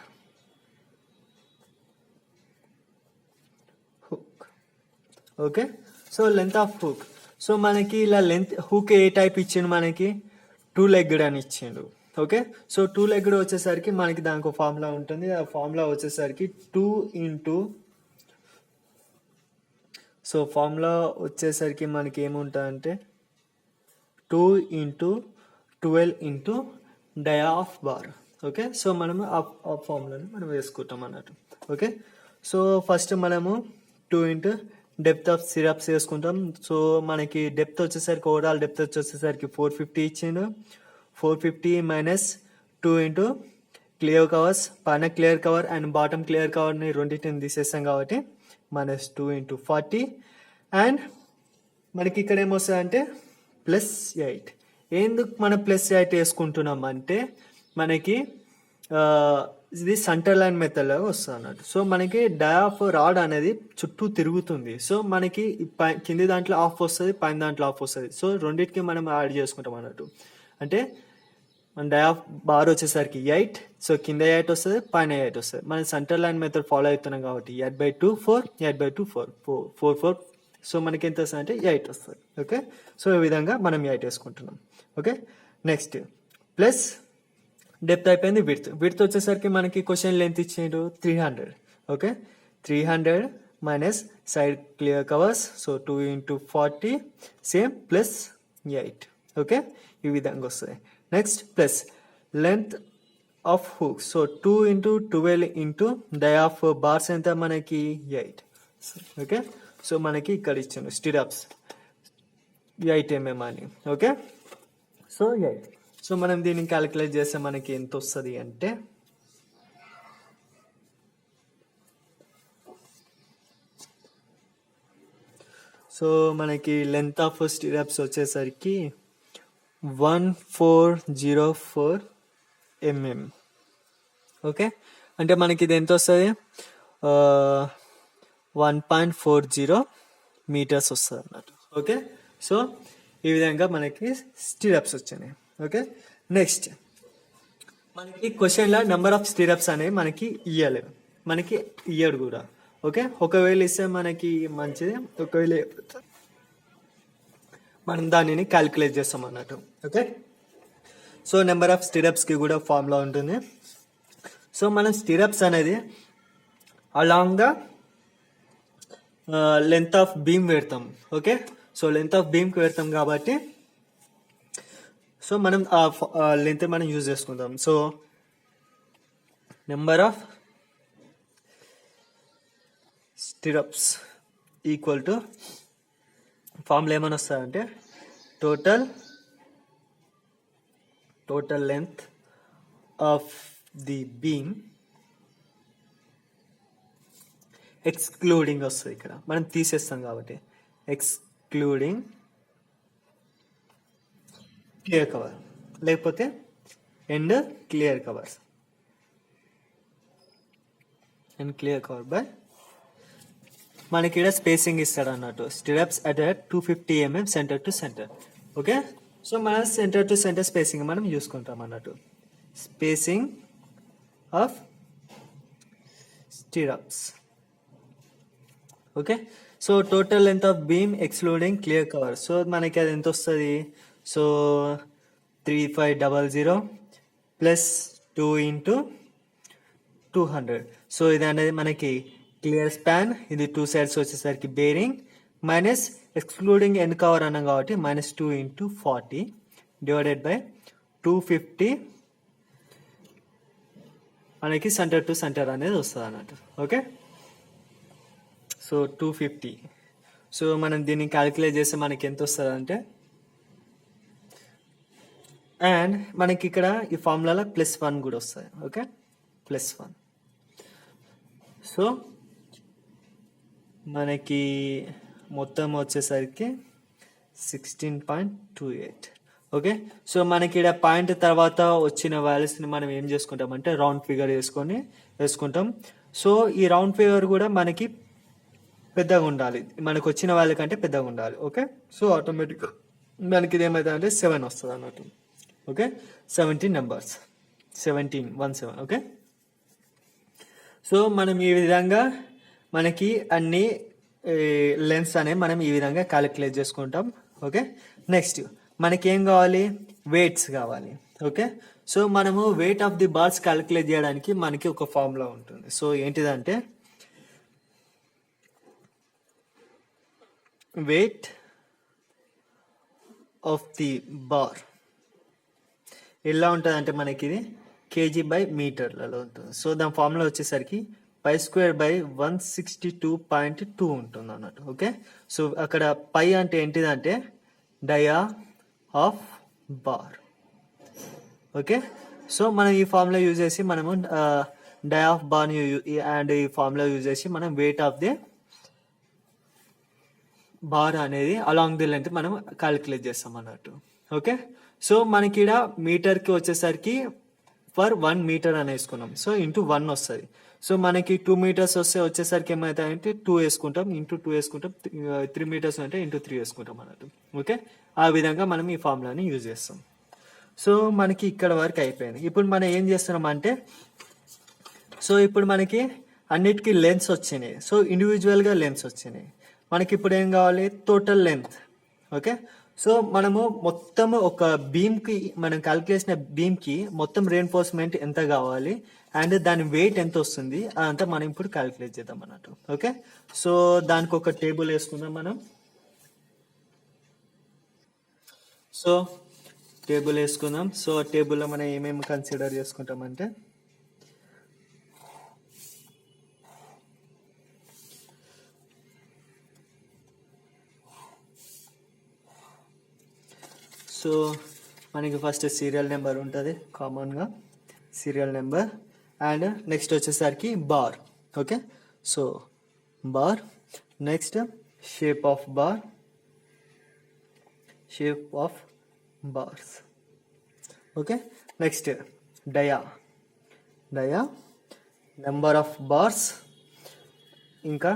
Okay, so length of hook. So మనకి ఇలా లెంత్ హుక్ ఏ టైప్ ఇచ్చిండు, మనకి 2 లెగ్గెడ్ అని ఇచ్చిండు. ఓకే, సో 2 లెగ్గెడ్ వచ్చేసరికి మనకి దానికి ఫార్ములా ఉంటుంది. ఆ ఫార్ములా వచ్చేసరికి 2 ఇంటూ, సో ఫార్ములా వచ్చేసరికి మనకి ఏముంటుందంటే 2 into 12 into dia of bar. Okay, so మనము ఆ ఫార్ములాని మనం వేసుకుంటాం అన్నట్టు. ఓకే, సో ఫస్ట్ మనము 2 ఇంటూ డెప్త్ ఆఫ్ సిరప్స్ వేసుకుంటాం. సో మనకి డెప్త్ వచ్చేసరికి ఓవరాల్ డెప్త్ వచ్చేసరికి 450 ఇచ్చిండు. 450 మైనస్ 2 ఇంటూ క్లియర్ కవర్స్, పైన clear cover and bottom clear కవర్ని రెండింటిని తీసేస్తాం కాబట్టి మైనస్ 2 ఇంటూ 40. అండ్ మనకి ఇక్కడ ఏమొస్తుందంటే +8. ఎందుకు మనం +8 వేసుకుంటున్నాం అంటే మనకి ఇది సెంటర్ లైన్ మెథడ్ లాగా వస్తుంది అన్నట్టు. సో మనకి డయా ఆఫ్ రాడ్ అనేది చుట్టూ తిరుగుతుంది. సో మనకి కింది దాంట్లో ఆఫ్ వస్తుంది, పైన దాంట్లో ఆఫ్ వస్తుంది. సో రెండింటికి మనం యాడ్ చేసుకుంటాం అన్నట్టు. అంటే మన డయా ఆఫ్ బార్ వచ్చేసరికి 8, సో కింద 8 వస్తుంది, పైన 8 వస్తుంది. మనం సెంటర్ లైన్ మెథడ్ ఫాలో అవుతున్నాం కాబట్టి 8/2 4, 8/2 4, 4. సో మనకి ఎంత వస్తుంది అంటే 8 వస్తుంది. ఓకే, సో ఈ విధంగా మనం 8 వేసుకుంటున్నాం. ఓకే, నెక్స్ట్ ప్లస్ డెప్త్ అయిపోయింది. విడ్త్ వచ్చేసరికి మనకి క్వశ్చన్ లెంత్ ఇచ్చిండు 300. Okay, 300 minus side clear covers, so 2 into 40 same plus 8. Okay, ఈ విధంగా వస్తుంది. Next plus length of hook, so 2 into 12 into dia of bars ఎంత మనకి 8. ఓకే, సో మనకి ఇక్కడ ఇచ్చాను స్టిరప్స్ 8 mm అని. Okay, so 8. సో మనం దీన్ని క్యాలిక్యులేట్ చేస్తే మనకి ఎంత వస్తుంది అంటే, సో మనకి లెంత్ ఆఫ్ స్టిరప్స్ వచ్చేసరికి 1404 mm. ఓకే, అంటే మనకి ఇది ఎంత వస్తుంది, 1.40 మీటర్స్ వస్తుంది అన్నట్టు. ఓకే, సో ఈ విధంగా మనకి స్టిరప్స్ వచ్చినాయి. ఓకే, నెక్స్ట్ మనకి క్వశ్చన్లో నెంబర్ ఆఫ్ స్టిరప్స్ అనేవి మనకి ఇయ్యడు కూడా. ఓకే, ఒకవేళ ఇస్తే మనకి మంచిది, ఒకవేళ మనం దానిని క్యాలిక్యులేట్ చేస్తాం అన్నట్టు. ఓకే, సో నెంబర్ ఆఫ్ స్టిరప్స్కి కూడా ఫార్ములా ఉంటుంది. సో మనం స్టిరప్స్ అనేది along the length of beam పెడతాం. ఓకే, సో లెంత్ ఆఫ్ బీమ్కి పెడతాం కాబట్టి సో మనం ఆ లెంత్ మనం యూజ్ చేసుకుంటాం. So number of stirrups equal to formula ఏమని వస్తుందంటే total length of the beam excluding వస్తుంది. ఇక్కడ మనం తీసేస్తాం కాబట్టి ఎక్స్క్లూడింగ్ క్లియర్ కవర్ లేకపోతే end clear covers and clear cover by మనకి ఇక్కడ స్పేసింగ్ ఇస్తాడు అన్నట్టు. Stirrups at 250 mm centre to centre. Okay, so మన సెంటర్ టు సెంటర్ స్పేసింగ్ మనం చూసుకుంటాం అన్నట్టు. Spacing of stirrups. Okay, so total length of beam excluding clear cover. So మనకి అది ఎంత వస్తుంది? So 3500 plus 2 into 200. సో ఇది అనేది మనకి క్లియర్ స్పాన్, ఇది 2 సైడ్స్ వచ్చేసరికి bearing, minus excluding end cover అన్నాం కాబట్టి -2 ఇంటూ 40 డివైడెడ్ బై 250 మనకి సెంటర్ టు సెంటర్ అనేది వస్తుంది అన్నట్టు. Okay, so 250. సో మనం దీన్ని క్యాలిక్యులేట్ చేస్తే మనకి ఎంత వస్తుంది అంటే, అండ్ మనకి ఇక్కడ ఈ ఫార్ములాలో +1 కూడా వస్తుంది. ఓకే, +1. సో మనకి మొత్తం వచ్చేసరికి 16.28. ఓకే, సో మనకి ఇక్కడ పాయింట్ తర్వాత వచ్చిన వాల్యూస్ని మనం ఏం చేసుకుంటామంటే రౌండ్ ఫిగర్ వేసుకుంటాం. సో ఈ రౌండ్ ఫిగర్ కూడా మనకి పెద్దగా ఉండాలి, మనకు వచ్చిన వాల్యూ కంటే పెద్దగా ఉండాలి. ఓకే, సో ఆటోమేటిక్గా మనకి ఇది ఏమవుతుంది అంటే 7 వస్తుంది అన్నట్టు. Okay, 17 numbers, 17. ఓకే, సో మనం ఈ విధంగా మనకి అన్ని లెన్స్ అనేవి మనం ఈ విధంగా క్యాలిక్యులేట్ చేసుకుంటాం. ఓకే, నెక్స్ట్ మనకి ఏం కావాలి? వెయిట్స్ కావాలి. ఓకే, సో మనము wait of the bars calculate చేయడానికి మనకి ఒక ఫార్ములా ఉంటుంది. సో ఏంటిదంటే వెయిట్ ఆఫ్ ది బార్ ఎలా ఉంటుంది అంటే మనకి ఇది kg/మీటర్లలో ఉంటుంది. సో దాని ఫార్ములా వచ్చేసరికి π²/162.2 ఉంటుంది అన్నట్టు. ఓకే, సో అక్కడ పై అంటే ఏంటిదంటే డయా ఆఫ్ బార్. ఓకే, సో మనం ఈ ఫార్ములా యూజ్ చేసి మనము డయా ఆఫ్ బార్ అండ్ ఈ ఫార్ములా యూజ్ చేసి మనం వెయిట్ ఆఫ్ ది బార్ అనేది అలాంగ్ ది లెంత్ మనం క్యాలిక్యులేట్ చేస్తాం అన్నట్టు. ఓకే, సో మనకి ఇక్కడ మీటర్కి వచ్చేసరికి ఫర్ 1 మీటర్ అని వేసుకున్నాం. సో ఇంటూ 1 వస్తుంది. సో మనకి 2 మీటర్స్ వచ్చేసరికి ఏమవుతాయంటే 2 వేసుకుంటాం, ఇంటూ 2 వేసుకుంటాం. 3 మీటర్స్ అంటే ఇంటూ 3 వేసుకుంటాం అన్నట్టు. ఓకే, ఆ విధంగా మనం ఈ ఫార్ములాని యూజ్ చేస్తాం. సో మనకి ఇక్కడ వరకు అయిపోయింది. ఇప్పుడు మనం ఏం చేస్తున్నాం అంటే, సో ఇప్పుడు మనకి అన్నిటికీ లెన్స్ వచ్చినాయి. సో ఇండివిజువల్గా లెన్స్ వచ్చినాయి. మనకి ఇప్పుడు ఏం కావాలి? Total length. ఓకే, సో మనము మొత్తం ఒక బీమ్కి మనం క్యాలిక్యులేషన్ బీమ్కి మొత్తం రెయిన్ఫోర్స్మెంట్ ఎంత కావాలి అండ్ దాని వెయిట్ ఎంత వస్తుంది అదంతా మనం ఇప్పుడు క్యాలిక్యులేట్ చేద్దాం అన్నట్టు. ఓకే, సో దానికి ఒక టేబుల్ వేసుకుందాం మనం. సో టేబుల్ వేసుకుందాం. సో టేబుల్లో మనం ఏమేమి కన్సిడర్ చేసుకుంటామంటే, సో మనకి ఫస్ట్ సీరియల్ నెంబర్ ఉంటుంది కామన్గా, సీరియల్ నెంబర్, అండ్ నెక్స్ట్ వచ్చేసరికి bar. Okay, so bar, next shape of bar, shape of bars. Okay, next dia, number of bars, ఇంకా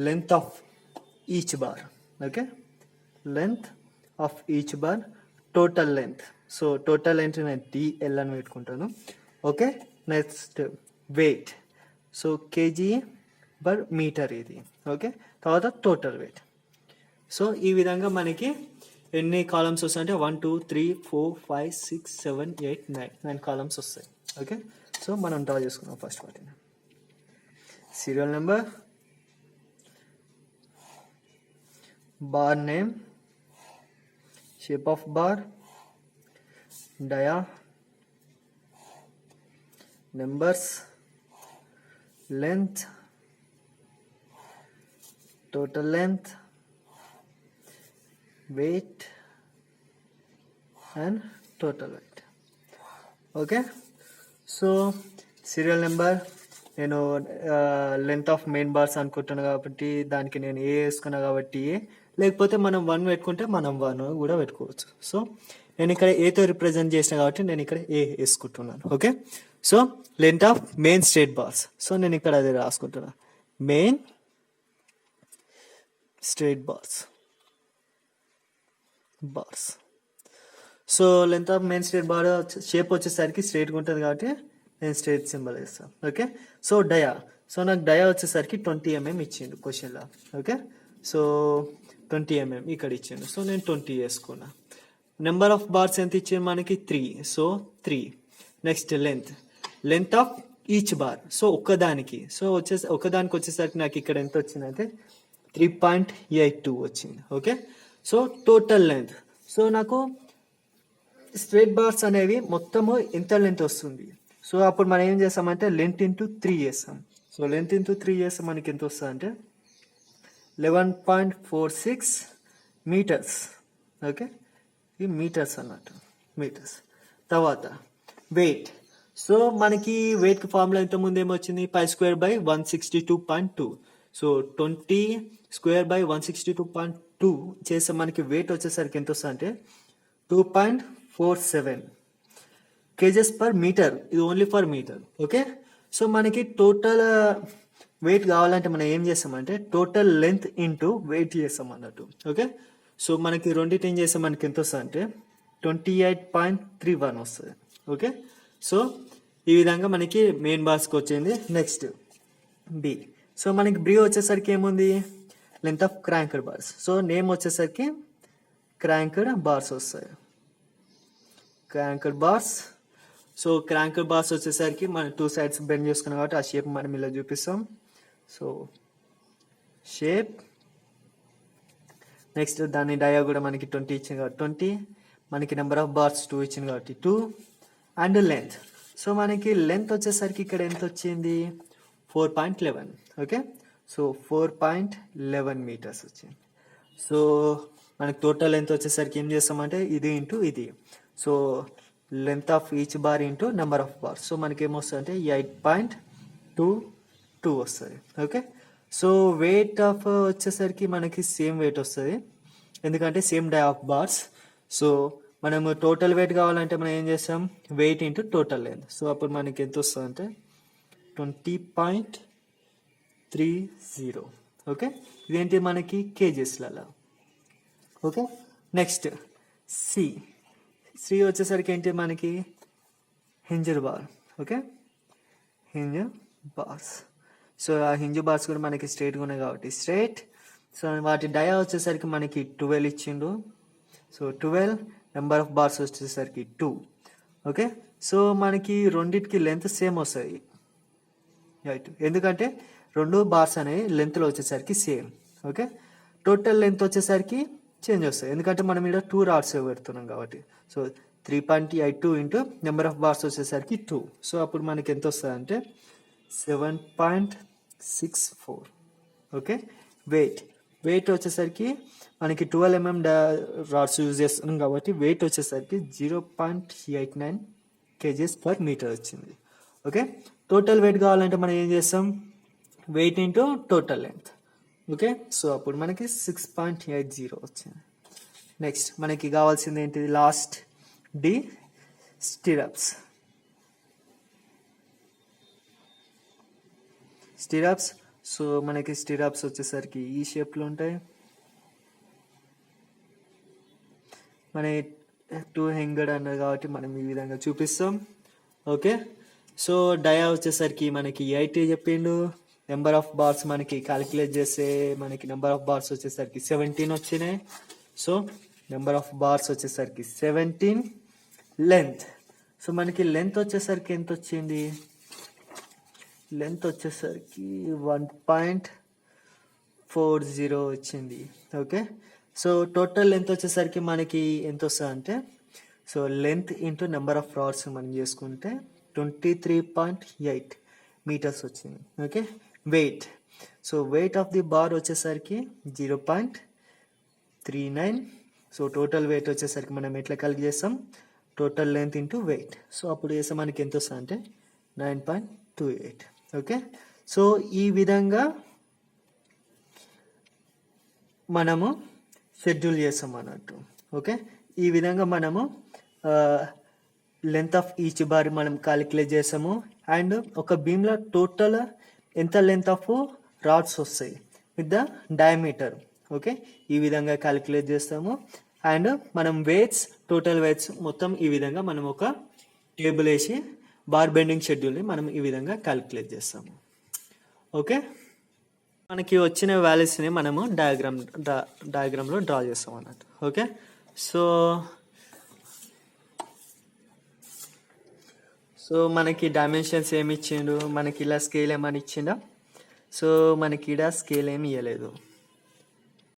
length of each bar. Okay, length of each bar, total length. So total length నేను DL అని పెట్టుకుంటాను. ఓకే, నెక్స్ట్ వెయిట్, సో kg/మీటర్ ఇది. ఓకే, తర్వాత టోటల్ వెయిట్. సో ఈ విధంగా మనకి ఎన్ని కాలమ్స్ వస్తాయంటే 1 2 3 4 5 6 7 8 9 కాలమ్స్ వస్తాయి. ఓకే, సో మనం డ్రా చేసుకున్నాం ఫస్ట్ వాటిని. Serial number, bar name, shape of bar, dia, numbers, length, total length, weight and total weight. Okay, so serial number నేను లెంత్ ఆఫ్ మెయిన్ బార్స్ అనుకుంటున్నాను కాబట్టి దానికి నేను ఏ వేసుకున్నా కాబట్టి ఏ, లేకపోతే మనం 1 పెట్టుకుంటే మనం 1 కూడా పెట్టుకోవచ్చు. సో నేను ఇక్కడ ఏతో రిప్రజెంట్ చేసిన కాబట్టి నేను ఇక్కడ ఏ వేసుకుంటున్నాను. Okay, so length of main straight bars. So నేను ఇక్కడ అది రాసుకుంటున్నా, main straight bars. So length of main straight bar shape వచ్చేసరికి స్ట్రేట్గా ఉంటుంది కాబట్టి నేను స్ట్రేట్ సింబల్ వేస్తాను. ఓకే, సో డయా, సో నాకు డయా వచ్చేసరికి 20 mm ఇచ్చిండు క్వశ్చన్లో. ఓకే, సో 20 mm ఇక్కడ ఇచ్చాను. సో నేను 20 వేసుకున్నా. నెంబర్ ఆఫ్ బార్స్ ఎంత ఇచ్చాను మనకి 3. So 3. Next length of each bar. So ఒకదానికి వచ్చేసరికి నాకు ఇక్కడ ఎంత వచ్చిందంటే 3.82 వచ్చింది. Okay, so total length. So నాకు స్ట్రైట్ బార్స్ అనేవి మొత్తము ఎంత లెంత్ వస్తుంది. సో అప్పుడు మనం ఏం చేస్తామంటే లెంత్ ఇంటూ 3 చేస్తాం. సో లెంత్ ఇంటూ 3 చేస్తే మనకి ఎంత వస్తుంది అంటే 11.46 మీటర్స్. ఓకే, ఇది మీటర్స్ అన్నట్టు, మీటర్స్. తర్వాత వెయిట్. సో మనకి వెయిట్కి ఫార్ములా ఇంత ముందు ఏమొచ్చింది, π²/162.2. సో 20²/162.2 చేస్తే మనకి వెయిట్ వచ్చేసరికి ఎంత వస్తుంది అంటే 2.47 kgs per మీటర్. ఇది only for meter. Okay, so మనకి టోటల్ వెయిట్ కావాలంటే మనం ఏం చేస్తామంటే టోటల్ లెంత్ ఇంటూ వెయిట్ చేస్తాం అన్నట్టు. ఓకే, సో మనకి రెండింటి ఏం చేస్తాం, మనకి ఎంత వస్తుంది అంటే 28.31 వస్తుంది. ఓకే, సో ఈ విధంగా మనకి మెయిన్ బార్స్కి వచ్చింది. Next B. సో మనకి బ్రీ వచ్చేసరికి ఏముంది, length of cranked bars. So name వచ్చేసరికి క్రాంక్డ్ బార్స్ వస్తాయి, cranked bars. So cranked bars వచ్చేసరికి మనం 2 sides బెండ్ చేసుకున్నాం కాబట్టి ఆ షేప్ మనం ఇలా చూపిస్తాం. So shape. నెక్స్ట్ దాని డయా కూడా మనకి 20 ఇచ్చింది కాబట్టి 20, మనకి నెంబర్ ఆఫ్ బార్స్ 2 ఇచ్చింది కాబట్టి 2, అండ్ లెంత్. సో మనకి లెంత్ వచ్చేసరికి ఇక్కడ ఎంత వచ్చింది, 4.11. ఓకే, సో 4.11 మీటర్స్ వచ్చింది. సో మనకి టోటల్ లెంత్ వచ్చేసరికి ఏం చేస్తామంటే ఇది ఇంటూ ఇది. So length of each bar into number of bars. So మనకి ఏమొస్తుంది అంటే 8.22 వస్తుంది. ఓకే, సో వెయిట్ ఆఫ్ వచ్చేసరికి మనకి సేమ్ వెయిట్ వస్తుంది, ఎందుకంటే same dia of bars. So మనము టోటల్ వెయిట్ కావాలంటే మనం ఏం చేస్తాం, weight into total length. So అప్పుడు మనకి ఎంత వస్తుంది అంటే 20.30. ఓకే, ఇదేంటి మనకి కేజెస్లలో. Okay, next C. వచ్చేసరికి ఏంటి మనకి hinged bar. Okay, hinge bars. So ఆ హింజ్ బార్స్ కూడా మనకి స్ట్రైట్గా ఉన్నాయి కాబట్టి స్ట్రైట్. సో వాటి డయా వచ్చేసరికి మనకి 12 ఇచ్చిండు. సో 12, నెంబర్ ఆఫ్ బార్స్ వచ్చేసరికి 2. ఓకే, సో మనకి రెండింటికి లెంత్ సేమ్ వస్తుంది, రైట్, ఎందుకంటే రెండు బార్స్ అనేవి లెంత్లో వచ్చేసరికి సేమ్. ఓకే, టోటల్ లెంత్ వచ్చేసరికి చేంజ్ వస్తుంది, ఎందుకంటే మనం ఇక్కడ 2 రాడ్స్ పెడుతున్నాం కాబట్టి. So 3.82 into number of bars వచ్చేసరికి 2. సో అప్పుడు మనకి ఎంత వస్తుంది అంటే 7.64. ఓకే, వెయిట్ వచ్చేసరికి మనకి 12 mm రాడ్స్ యూజ్ చేస్తున్నాం కాబట్టి వెయిట్ వచ్చేసరికి 0.89 kgs per మీటర్ వచ్చింది. ఓకే, టోటల్ వెయిట్ కావాలంటే మనం ఏం చేస్తాం, weight into total length. Okay, so అప్పుడు మనకి 6.80 వచ్చింది. నెక్స్ట్ మనకి కావాల్సింది ఏంటిది, లాస్ట్ డి, స్టిరప్స్. సో మనకి స్టిరప్స్ వచ్చేసరికి ఈ షేప్లో ఉంటాయి. మన 2 హ్యాంగర్డ్ అన్నది కాబట్టి మనం ఈ విధంగా చూపిస్తాం. ఓకే, సో డయా వచ్చేసరికి మనకి 8 చెప్పిండు. నెంబర్ ఆఫ్ బార్స్ మనకి క్యాలిక్యులేట్ చేస్తే మనకి నెంబర్ ఆఫ్ బార్స్ వచ్చేసరికి 17 వచ్చినాయి. సో నెంబర్ ఆఫ్ బార్స్ వచ్చేసరికి 17. లెంత్. సో మనకి లెంత్ వచ్చేసరికి ఎంత వచ్చింది, లెంత్ వచ్చేసరికి 1.40 వచ్చింది. ఓకే, సో టోటల్ లెంత్ వచ్చేసరికి మనకి ఎంత వస్తుంది అంటే, so length into number of rods మనం చేసుకుంటే 23.8 మీటర్స్ వచ్చింది. Okay, weight. So weight of the bar వచ్చేసరికి 0.39. సో టోటల్ వెయిట్ వచ్చేసరికి మనం ఎట్లా క్యాలిక్యులేట్ చేస్తాం, total length into weight. So అప్పుడు చేస్తే మనకి ఎంత వస్తుంది అంటే 9.28. ఓకే, సో ఈ విధంగా మనము షెడ్యూల్ చేస్తాం అన్నట్టు. ఓకే, ఈ విధంగా మనము లెంత్ ఆఫ్ ఈచ్ బార్ మనం క్యాలిక్యులేట్ చేస్తాము. అండ్ ఒక బీమ్లో టోటల్ ఎంత లెంత్ ఆఫ్ రాడ్స్ వస్తాయి విత్ ద డయామీటర్. ఓకే, ఈ విధంగా క్యాలిక్యులేట్ చేస్తాము. అండ్ మనం వెయిట్స్, టోటల్ వెయిట్స్ మొత్తం ఈ విధంగా మనం ఒక టేబుల్ వేసి బార్ బెండింగ్ షెడ్యూల్ని మనం ఈ విధంగా క్యాలిక్యులేట్ చేస్తాము. ఓకే. మనకి వచ్చిన వాల్యూస్ని మనము డయాగ్రామ్లో డ్రా చేస్తాం అన్నట్టు. ఓకే, సో మనకి డైమెన్షన్స్ ఏమి ఇచ్చిండు, మనకి ఇలా స్కేల్ ఏమని ఇచ్చిండా. సో మనకి ఇక్కడ స్కేల్ ఏమి ఇవ్వలేదు,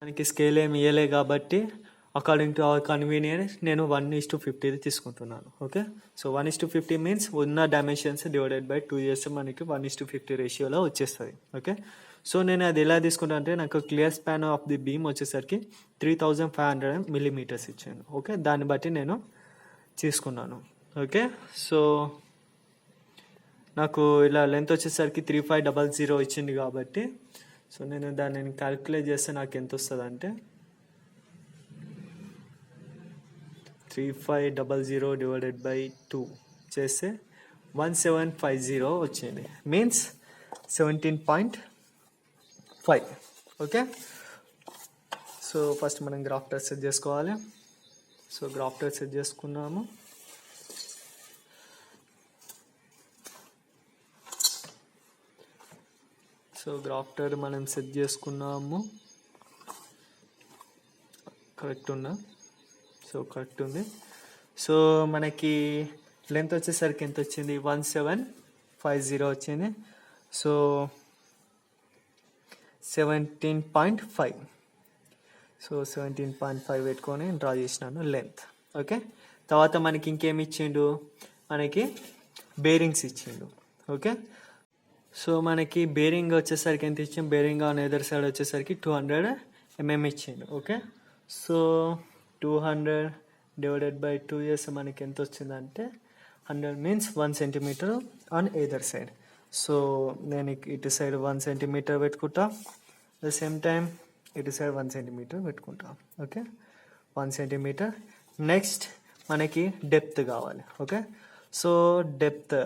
మనకి స్కేల్ ఏమి ఇవ్వలేదు కాబట్టి అకార్డింగ్ టు అవర్ కన్వీనియన్స్ నేను 1:50 తీసుకుంటున్నాను. ఓకే, సో 1:50 మీన్స్ ఉన్న డైమెన్షన్స్ డివైడెడ్ బై 2 చేస్తే మనకి 1:50 రేషియోలో వచ్చేస్తుంది. ఓకే, సో నేను అది ఎలా తీసుకుంటాను అంటే నాకు clear span of the beam వచ్చేసరికి 3500 mm ఇచ్చాను. ఓకే, దాన్ని బట్టి నేను తీసుకున్నాను. ఓకే, సో నాకు ఇలా లెంత్ వచ్చేసరికి 3500 ఇచ్చింది కాబట్టి సో నేను దాన్ని క్యాలిక్యులేట్ చేస్తే నాకు ఎంత వస్తుంది అంటే 3500 డివైడెడ్ బై 2 చేస్తే 1750 వచ్చింది, మీన్స్ 17.5. ఓకే, సో ఫస్ట్ మనం గ్రాఫ్టర్ సెట్ చేసుకోవాలి. సో గ్రాఫ్టర్ సెట్ చేసుకున్నాము. సో గ్రాఫ్టర్ మనం సెట్ చేసుకున్నాము. కరెక్ట్ ఉందా? సో కరెక్ట్ ఉంది. సో మనకి లెంత్ వచ్చేసరికి ఎంత వచ్చింది, 1750 వచ్చింది. సో 17.5. సో 17.5 పెట్టుకొని డ్రా చేసినాను లెంత్. ఓకే, తర్వాత మనకి ఇంకేమి ఇచ్చిండు, మనకి బేరింగ్స్ ఇచ్చిండు. ఓకే, సో మనకి బేరింగ్ వచ్చేసరికి ఎంత ఇచ్చిండు, బేరింగ్ ఆన్ ఎదర్ సైడ్ వచ్చేసరికి 200 mm ఇచ్చిండు. ఓకే, సో 200 డివైడెడ్ బై 2 చేస్తే మనకి ఎంత వచ్చిందంటే 100 means 1 cm on either side. So నేను ఇటు సైడ్ 1 cm పెట్టుకుంటా, ద సేమ్ టైం ఇటు సైడ్ 1 cm పెట్టుకుంటా. Okay, 1 cm. నెక్స్ట్ మనకి డెప్త్ కావాలి. Okay, so depth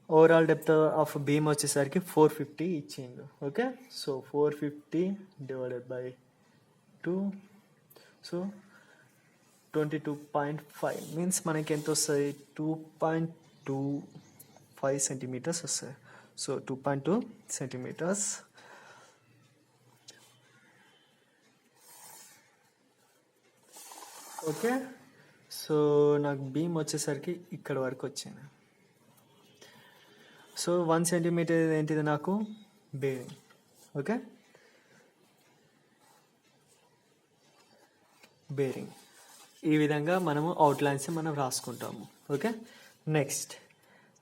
overall depth of beam వచ్చేసరికి 450 ఇచ్చిండు. Okay, so 450 divided by 2, so 22.5 means మనకి ఎంత వస్తుంది, 2.25 సెంటీమీటర్స్ వస్తుంది. So 2.2 centimeters. ఓకే, సో నాకు బీమ్ వచ్చేసరికి ఇక్కడ వరకు వచ్చింది. సో 1 cm ఏంటిది నాకు బేరింగ్. ఓకే, బేరింగ్ ఈ విధంగా మనము అవుట్లైన్స్ మనం రాసుకుంటాము. ఓకే, నెక్స్ట్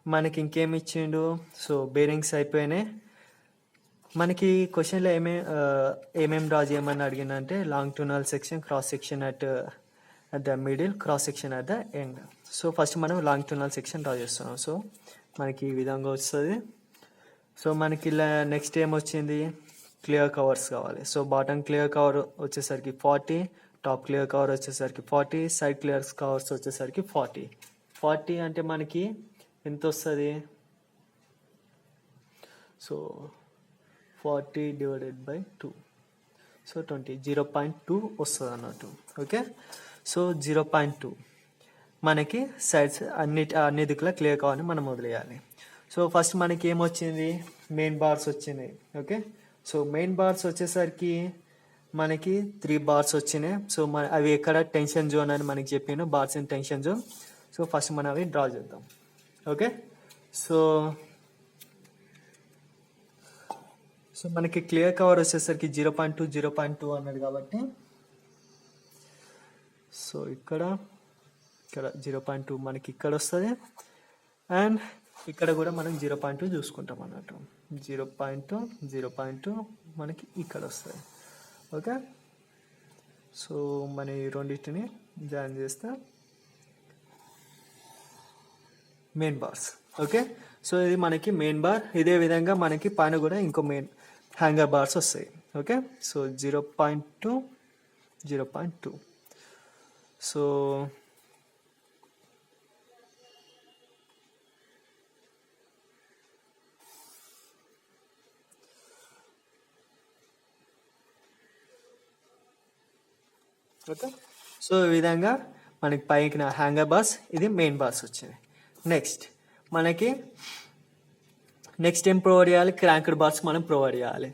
మనకి ఇంకేమి ఇచ్చిండు, సో బేరింగ్స్ అయిపోయినాయి. మనకి క్వశ్చన్లో ఏమేమి డ్రా చేయమని అడిగిందంటే longitudinal section, cross section at the middle, cross section at the end. So first మనం లాంగ్ టూనల్ సెక్షన్ డ్రా చేస్తున్నాం. సో మనకి ఈ విధంగా వస్తుంది. సో మనకి ఇలా నెక్స్ట్ ఏమొచ్చింది, క్లియర్ కవర్స్ కావాలి. సో బాటమ్ క్లియర్ కవర్ వచ్చేసరికి 40, టాప్ క్లియర్ కవర్ వచ్చేసరికి 40, సైడ్ క్లియర్ కవర్స్ వచ్చేసరికి 40 అంటే మనకి ఎంత వస్తుంది, సో 40 డివైడెడ్ బై 2, సో 0.2 వస్తుంది అన్నట్టు. ఓకే, సో 0.2 మనకి సైడ్స్ అన్ని దిక్కులా క్లియర్ కావాలని మనం వదిలేయాలి. సో ఫస్ట్ మనకి ఏమొచ్చింది, మెయిన్ బార్స్ వచ్చినాయి. ఓకే, సో మెయిన్ బార్స్ వచ్చేసరికి మనకి 3 బార్స్ వచ్చినాయి. సో అవి ఎక్కడ టెన్షన్ జోన్ అని మనకి చెప్పాను, bars in tension zone. So first మనం అవి డ్రా చేద్దాం. ఓకే, సో మనకి క్లియర్ కవర్ వచ్చేసరికి 0.2 అన్నది కాబట్టి సో ఇక్కడ 0.2 మనకి ఇక్కడ వస్తుంది. అండ్ ఇక్కడ కూడా మనం 0.2 చూసుకుంటాం అన్నట్టు. 0.2 మనకి ఇక్కడ వస్తుంది. ఓకే, సో మన ఈ రెండింటిని జాయిన్ చేస్తే మెయిన్ బార్స్. ఓకే, సో ఇది మనకి మెయిన్ బార్. ఇదే విధంగా మనకి పైన కూడా ఇంకో మెయిన్ హ్యాంగర్ బార్స్ వస్తాయి. Okay, so 0.2. So okay, so ఈ విధంగా మనకి పైకి హ్యాంగర్ బార్స్, ఇది మెయిన్ బార్స్ వచ్చింది. నెక్స్ట్ మనకి నెక్స్ట్ ఏం ప్రొవైడ్ చేయాలి, క్రాంక్డ్ బార్స్ మనం ప్రొవైడ్ చేయాలి.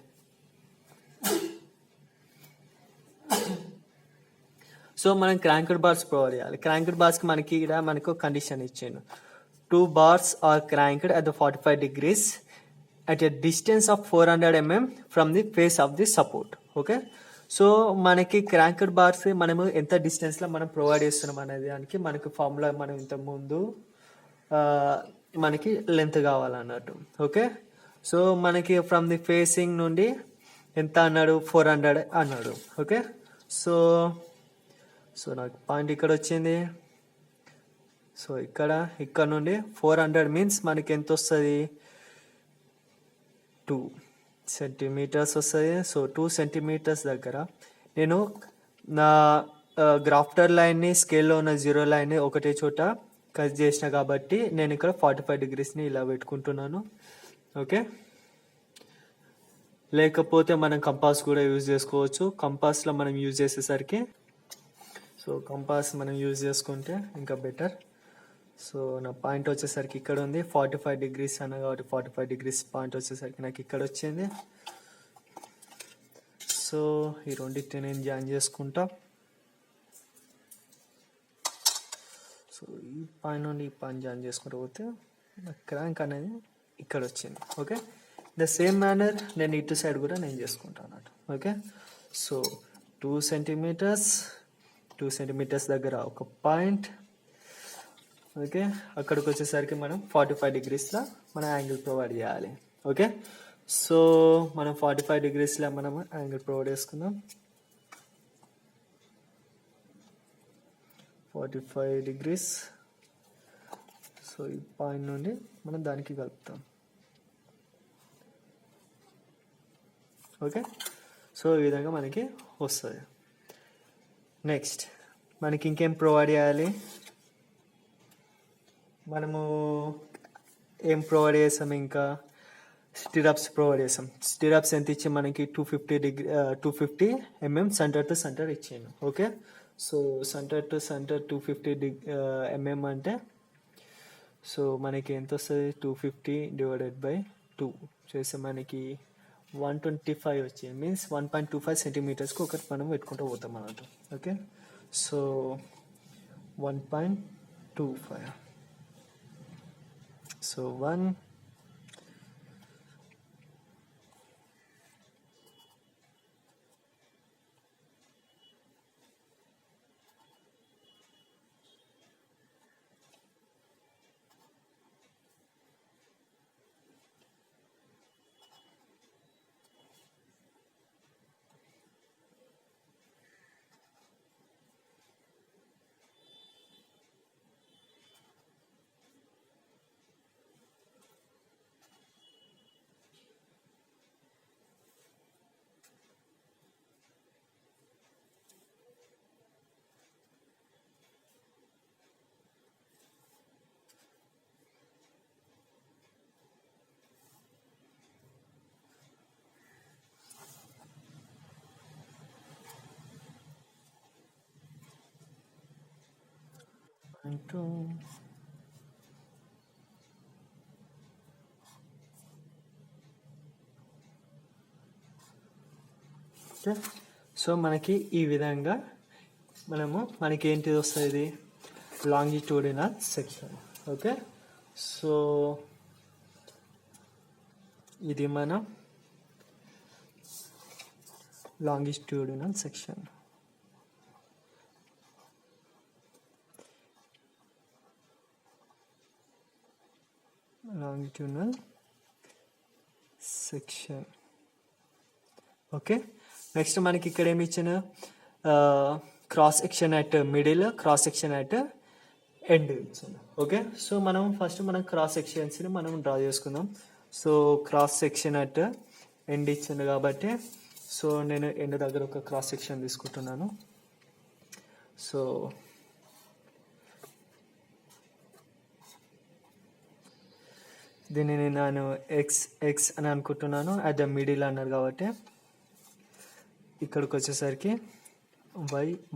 సో మనం క్రాంక్డ్ బార్స్ ప్రొవైడ్ చేయాలి. క్రాంక్డ్ బార్స్కి మనకి ఇక్కడ మనకు కండిషన్ ఇచ్చిండు, 2 bars are cranked at the 45 degrees at a distance of 400 mm from the face of the support. Okay, so మనకి క్రాంక్డ్ బార్స్ మనము ఎంత డిస్టెన్స్లో మనం ప్రొవైడ్ చేస్తున్నాం అనేది దానికి మనకి ఫార్ములా మనం ఇంతకుముందు మనకి లెంత్ కావాలన్నట్టు. ఓకే, సో మనకి ఫ్రమ్ ది ఫేసింగ్ నుండి ఎంత అన్నాడు, 400 అన్నాడు. ఓకే, సో నాకు పాయింట్ ఇక్కడ వచ్చింది. సో ఇక్కడ నుండి 400 మీన్స్ మనకి ఎంత వస్తుంది, 2 సెంటీమీటర్స్ వస్తుంది. సో 2 సెంటీమీటర్స్ దగ్గర నేను నా గ్రాఫ్టర్ లైన్ని, స్కేల్లో ఉన్న 0 లైన్ని ఒకటే చోట కట్ చేసిన కాబట్టి నేను ఇక్కడ 45 డిగ్రీస్ని ఇలా పెట్టుకుంటున్నాను. ఓకే, లేకపోతే మనం కంపాస్ కూడా యూజ్ చేసుకోవచ్చు. కంపాస్లో మనం యూజ్ చేసేసరికి, సో కంపాస్ మనం యూజ్ చేసుకుంటే ఇంకా బెటర్. సో నా పాయింట్ వచ్చేసరికి ఇక్కడ ఉంది, 45 డిగ్రీస్ అన్న కాబట్టి 45 డిగ్రీస్ పాయింట్ వచ్చేసరికి నాకు ఇక్కడ వచ్చింది. సో ఈ రెండింటిని నేను జాయిన్ చేసుకుంటా. సో ఈ పాయింట్ నుండి ఈ పాయింట్ జాయిన్ చేసుకుంటూ పోతే నాకు క్రాంక్ అనేది ఇక్కడ వచ్చింది. ఓకే, ద సేమ్ మేనర్ నేను ఇటు సైడ్ కూడా నేను చేసుకుంటాను అన్నట్టు. ఓకే, సో 2 సెంటీమీటర్స్ దగ్గర ఒక పాయింట్. ఓకే, అక్కడికి వచ్చేసరికి మనం 45 డిగ్రీస్లో మన యాంగిల్ ప్రొవైడ్ చేయాలి. ఓకే, సో మనం 45 డిగ్రీస్లో మనం యాంగిల్ ప్రొవైడ్ చేసుకుందాం. 45 డిగ్రీస్. సో ఈ పాయింట్ నుండి మనం దానికి కలుపుతాం. ఓకే, సో ఈ విధంగా మనకి వస్తుంది. నెక్స్ట్ మనకి ఇంకేం ప్రొవైడ్ చేయాలి, మనము ఏం ప్రొవైడ్ చేసాం, ఇంకా స్టిరప్స్ ప్రొవైడ్ చేసాం. స్టిరప్స్ ఎంత ఇచ్చి మనకి 250 mm సెంటర్ టు సెంటర్ ఇచ్చాను. Okay, so centre to centre 250 mm అంటే సో మనకి ఎంత వస్తుంది, 250 డివైడెడ్ బై 2 చేస్తే మనకి 125 వచ్చింది. మీన్స్ 1.25 సెంటీమీటర్స్కి ఒకటి మనం పెట్టుకుంటూ పోతాం అన్నట్టు. Okay, so 1.25. So 1 into okay, so మనకి ఈ విధంగా మనకి ఏంటిది వస్తుంది, లాంగిట్యూడినల్ సెక్షన్. ఓకే, సో ఇది మన longitudinal section. longitudinal section. Okay, next మనకి ఇక్కడ ఏమి ఇచ్చిన, cross section at middle, cross section at end ఇచ్చాను. ఓకే, సో మనం క్రాస్ సెక్షన్స్ని మనం డ్రా చేసుకుందాం. So cross section at end ఇచ్చింది కాబట్టి సో నేను ఎండ్ దగ్గర ఒక క్రాస్ సెక్షన్ తీసుకుంటున్నాను. సో దీనిని నేను ఎక్స్ అని అనుకుంటున్నాను, అట్ ద మిడిల్ అన్నారు కాబట్టి ఇక్కడికి వచ్చేసరికి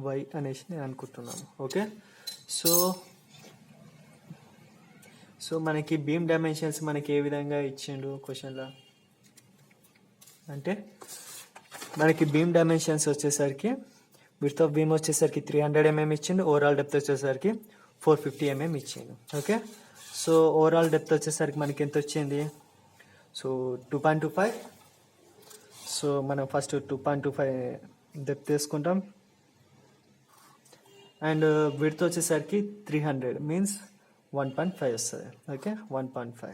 వై అనేసి నేను అనుకుంటున్నాను. ఓకే, సో సో మనకి బీమ్ డైమెన్షన్స్ మనకి ఏ విధంగా ఇచ్చిండు క్వశ్చన్లో అంటే మనకి బీమ్ డైమెన్షన్స్ వచ్చేసరికి విడ్త్ ఆఫ్ బీమ్ వచ్చేసరికి 300 mm ఇచ్చిండు, ఓవరాల్ డెప్త్ వచ్చేసరికి 450 mm ఇచ్చిండు. ఓకే, సో ఓవరాల్ డెప్త్ వచ్చేసరికి మనకి ఎంత వచ్చింది, సో 2.25. సో మనం ఫస్ట్ 2.25 డెప్త్ తీసుకుంటాం అండ్ విడ్త్ వచ్చేసరికి 300 మీన్స్ 1.5 వస్తుంది. ఓకే, 1.5.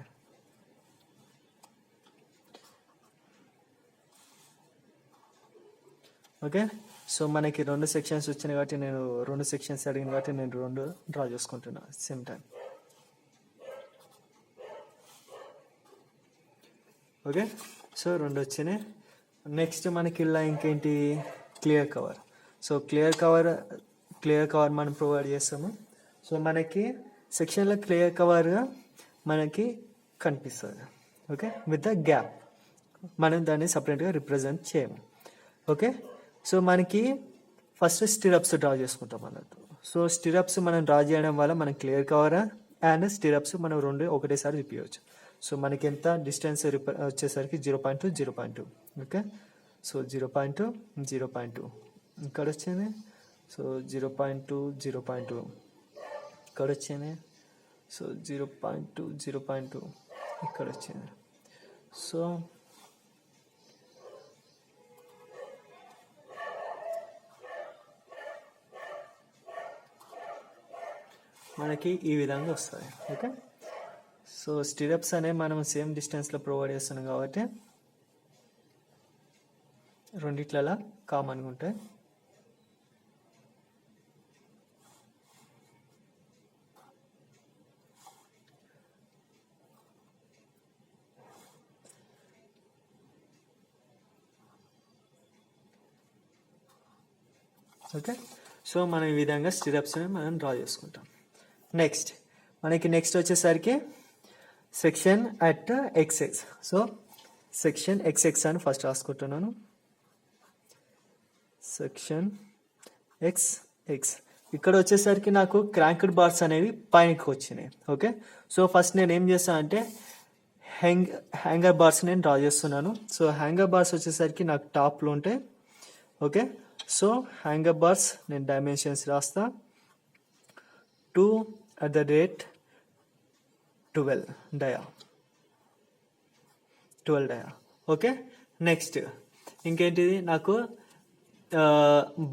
ఓకే, సో మనకి 2 సెక్షన్స్ వచ్చినాయి కాబట్టి నేను 2 సెక్షన్స్ అడిగిన కాబట్టి నేను 2 డ్రా చేసుకుంటున్నాను సేమ్ టైం. ఓకే, సో 2 వచ్చినాయి. నెక్స్ట్ మనకి ఇలా ఇంకేంటి clear cover. So clear cover మనం ప్రొవైడ్ చేస్తాము. సో మనకి సెక్షన్లో క్లియర్ కవర్గా మనకి కనిపిస్తుంది. ఓకే, విత్ ద గ్యాప్ మనం దాన్ని సపరేట్గా రిప్రజెంట్ చేయము. ఓకే, సో మనకి ఫస్ట్ స్టిరప్స్ డ్రా చేసుకుంటాం అన్నట్టు. సో స్టిరప్స్ మనం డ్రా చేయడం వల్ల మనం క్లియర్ కవర్ అండ్ స్టిరప్స్ మనం 2 ఒకటేసారి తిప్పవచ్చు. సో మనకి ఎంత డిస్టెన్స్ వచ్చేసరికి 0.2 0.2. ఓకే, సో 0.2 0.2 ఇక్కడ వచ్చింది. సో 0.2 0.2 ఇక్కడ వచ్చింది. సో 0.2 0.2 ఇక్కడ వచ్చింది. సో మనకి ఈ విధంగా వస్తుంది. ఓకే, సో స్టిరప్స్ అనేవి మనం సేమ్ డిస్టెన్స్లో ప్రొవైడ్ చేస్తున్నాం కాబట్టి రెండిట్లలో కామన్గా ఉంటాయి. ఓకే, సో మనం ఈ విధంగా స్టిరప్స్ని మనం డ్రా చేసుకుంటాం. నెక్స్ట్ వచ్చేసరికి section at XX. So section XX అని ఫస్ట్ రాసుకుంటున్నాను. సెక్షన్ XX ఇక్కడ వచ్చేసరికి నాకు క్రాంక్డ్ బార్స్ అనేవి పైనకి వచ్చినాయి. ఓకే, సో ఫస్ట్ నేను ఏం చేస్తాను అంటే హ్యాంగర్ బార్స్ నేను డ్రా చేస్తున్నాను. సో హ్యాంగర్ బార్స్ వచ్చేసరికి నాకు టాప్లో ఉంటాయి. ఓకే, సో హ్యాంగర్ బార్స్ నేను డైమెన్షన్స్ రాస్తా. 2/12 డయా. ఓకే, నెక్స్ట్ ఇంకేంటిది నాకు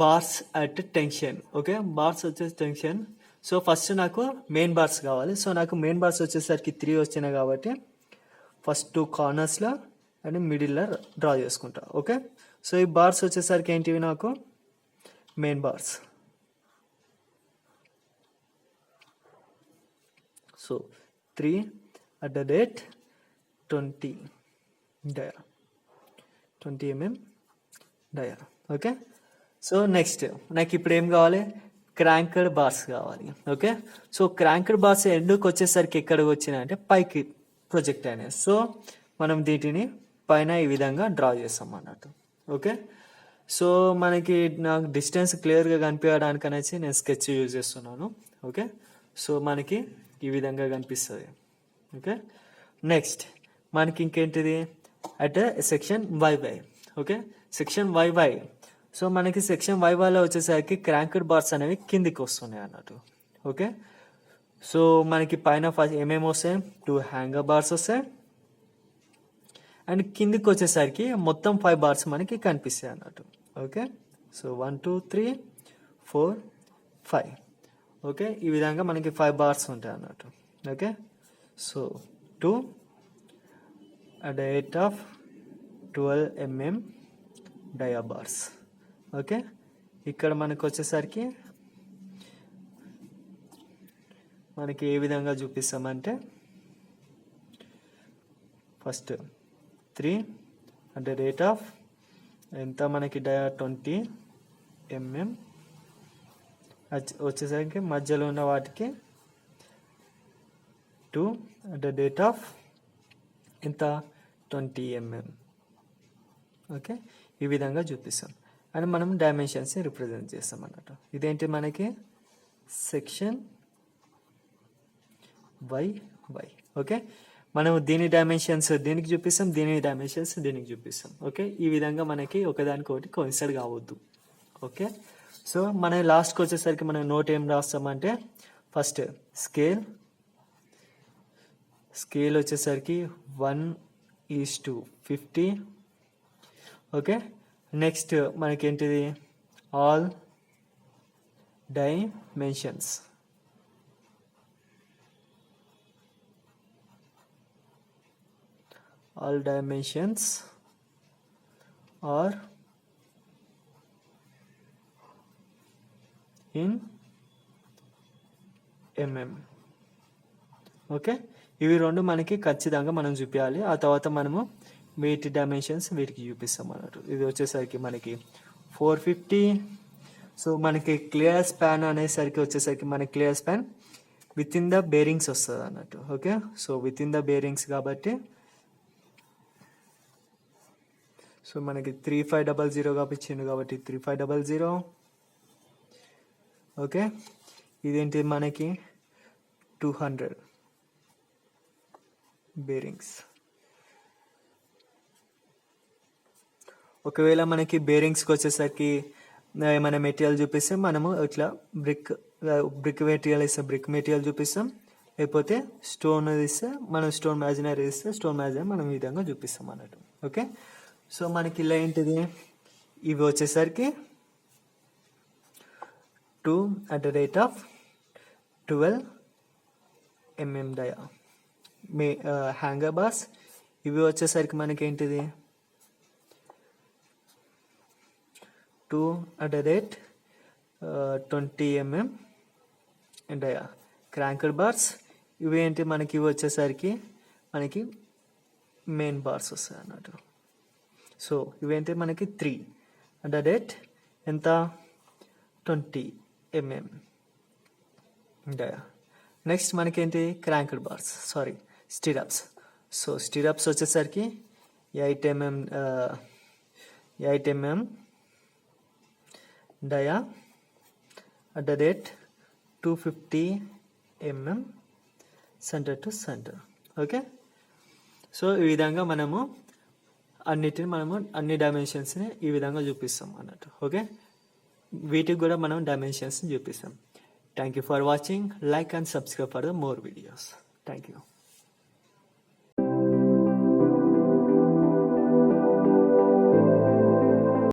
bars at tension. Okay, bars వచ్చేసి టెన్షన్. సో ఫస్ట్ నాకు మెయిన్ బార్స్ కావాలి. సో నాకు మెయిన్ బార్స్ వచ్చేసరికి 3 వచ్చినాయి కాబట్టి ఫస్ట్ 2 కార్నర్స్లో అండ్ మిడిల్లో డ్రా చేసుకుంటా. ఓకే, సో ఈ బార్స్ వచ్చేసరికి ఏంటివి నాకు మెయిన్ బార్స్. సో 3/20 డయా, 20 mm డయా. ఓకే, సో నెక్స్ట్ నాకు ఇప్పుడు ఏం కావాలి, క్రాంక్డ్ బార్స్ కావాలి. ఓకే, సో క్రాంక్డ్ బార్స్ ఎండుకు వచ్చేసరికి ఎక్కడికి వచ్చినాయి అంటే పైకి ప్రొజెక్ట్ అయినాయి. సో మనం వీటిని పైన ఈ విధంగా డ్రా చేస్తాం అన్నట్టు. ఓకే, సో మనకి నాకు డిస్టెన్స్ క్లియర్గా కనిపించడానికి అనేసి నేను స్కెచ్ యూజ్ చేస్తున్నాను. ఓకే, సో మనకి ఈ విధంగా కనిపిస్తుంది. ఓకే, నెక్స్ట్ మనకి ఇంకేంటిది at section YY. Okay, section YY. So మనకి సెక్షన్ YYలో వచ్చేసరికి క్రాంక్డ్ బార్స్ అనేవి కిందికి వస్తున్నాయి అన్నట్టు. ఓకే, సో మనకి పైన ఫస్ట్ ఏమేమి వస్తాయి, 2 హ్యాంగర్ బార్స్ వస్తాయి అండ్ కిందికి వచ్చేసరికి మొత్తం 5 బార్స్ మనకి కనిపిస్తాయి అన్నట్టు. Okay, so 1 2 3 4 5. ఓకే, ఈ విధంగా మనకి 5 బార్స్ ఉంటాయి అన్నట్టు. Okay, so 2 at the height of 12 mm dia bars. Okay, ఇక్కడ మనకు వచ్చేసరికి మనకి ఏ విధంగా చూపిస్తామంటే first 3 at the rate of ఎంత మనకి డయా 20 mm వచ్చేసరికి మధ్యలో ఉన్న వాటికి 2 at the rate of ఎంత 20 mm. ఓకే, ఈ విధంగా చూపిస్తాం అండ్ మనం డైమెన్షన్స్ని రిప్రజెంట్ చేస్తాం అన్నట్టు. ఇదేంటి మనకి సెక్షన్ YY. వై. ఓకే, మనం దీని డైమెన్షన్స్ దీనికి చూపిస్తాం, దీని డైమెన్షన్స్ దీనికి చూపిస్తాం. ఓకే, ఈ విధంగా మనకి ఒకదానికొకటి కోయిన్సైడ్ కావద్దు. ఓకే, సో మన లాస్ట్కి వచ్చేసరికి మనం నోట్ ఏం రాస్తామంటే ఫస్ట్ స్కేల్ వచ్చేసరికి 1:50. ఓకే, నెక్స్ట్ మనకేంటిది all dimensions. All dimensions are in mm. Okay, ఇవి రెండు మనకి ఖచ్చితంగా మనం చూపించాలి. ఆ తర్వాత మనము వీటి డైమెన్షన్స్ వీటికి చూపిస్తాం అన్నట్టు. ఇది వచ్చేసరికి మనకి 450. సో మనకి క్లియర్ స్పాన్ అనేసరికి వచ్చేసరికి మనకి clear span with in the bearings వస్తుంది అన్నట్టు. Okay, so with in the bearings కాబట్టి సో మనకి 3500 ఇచ్చిండు కాబట్టి 3500. ఓకే, ఇదేంటి మనకి 200 బేరింగ్స్. ఒకవేళ మనకి బేరింగ్స్కి వచ్చేసరికి ఏమైనా మెటీరియల్ చూపిస్తే మనము ఇట్లా బ్రిక్ మెటీరియల్ ఇస్తే బ్రిక్ మెటీరియల్ చూపిస్తాం, లేకపోతే స్టోన్ ఇస్తే మనం స్టోన్ మ్యాజినరీ ఇస్తే స్టోన్ మ్యాజినరీ మనం ఈ విధంగా చూపిస్తాం అన్నట్టు. ఓకే, సో మనకి ఇలా ఏంటిది ఇవి వచ్చేసరికి 2/12 mm డయా హ్యాంగర్ బార్స్. ఇవి వచ్చేసరికి మనకి ఏంటిది 2/20 mm డయా క్రాంకర్ బార్స్. ఇవి ఏంటి మనకి ఇవి వచ్చేసరికి మనకి మెయిన్ బార్స్ వస్తాయి అన్నట్టు. సో ఇవేంటి మనకి 3/8 ఎంత 20 mm డయా. నెక్స్ట్ మనకేంటి cranked bars stirrups. So stirrups వచ్చేసరికి 8 mm dia /8 250 mm centre to centre. Okay, so ఈ విధంగా మనము అన్ని డైమెన్షన్స్ని ఈ విధంగా చూపిస్తాం అన్నట్టు. ఓకే, వీటికి కూడా మనం డైమెన్షన్స్ చూపిస్తాం. Thank you for watching. Like and subscribe for the more videos. Thank you.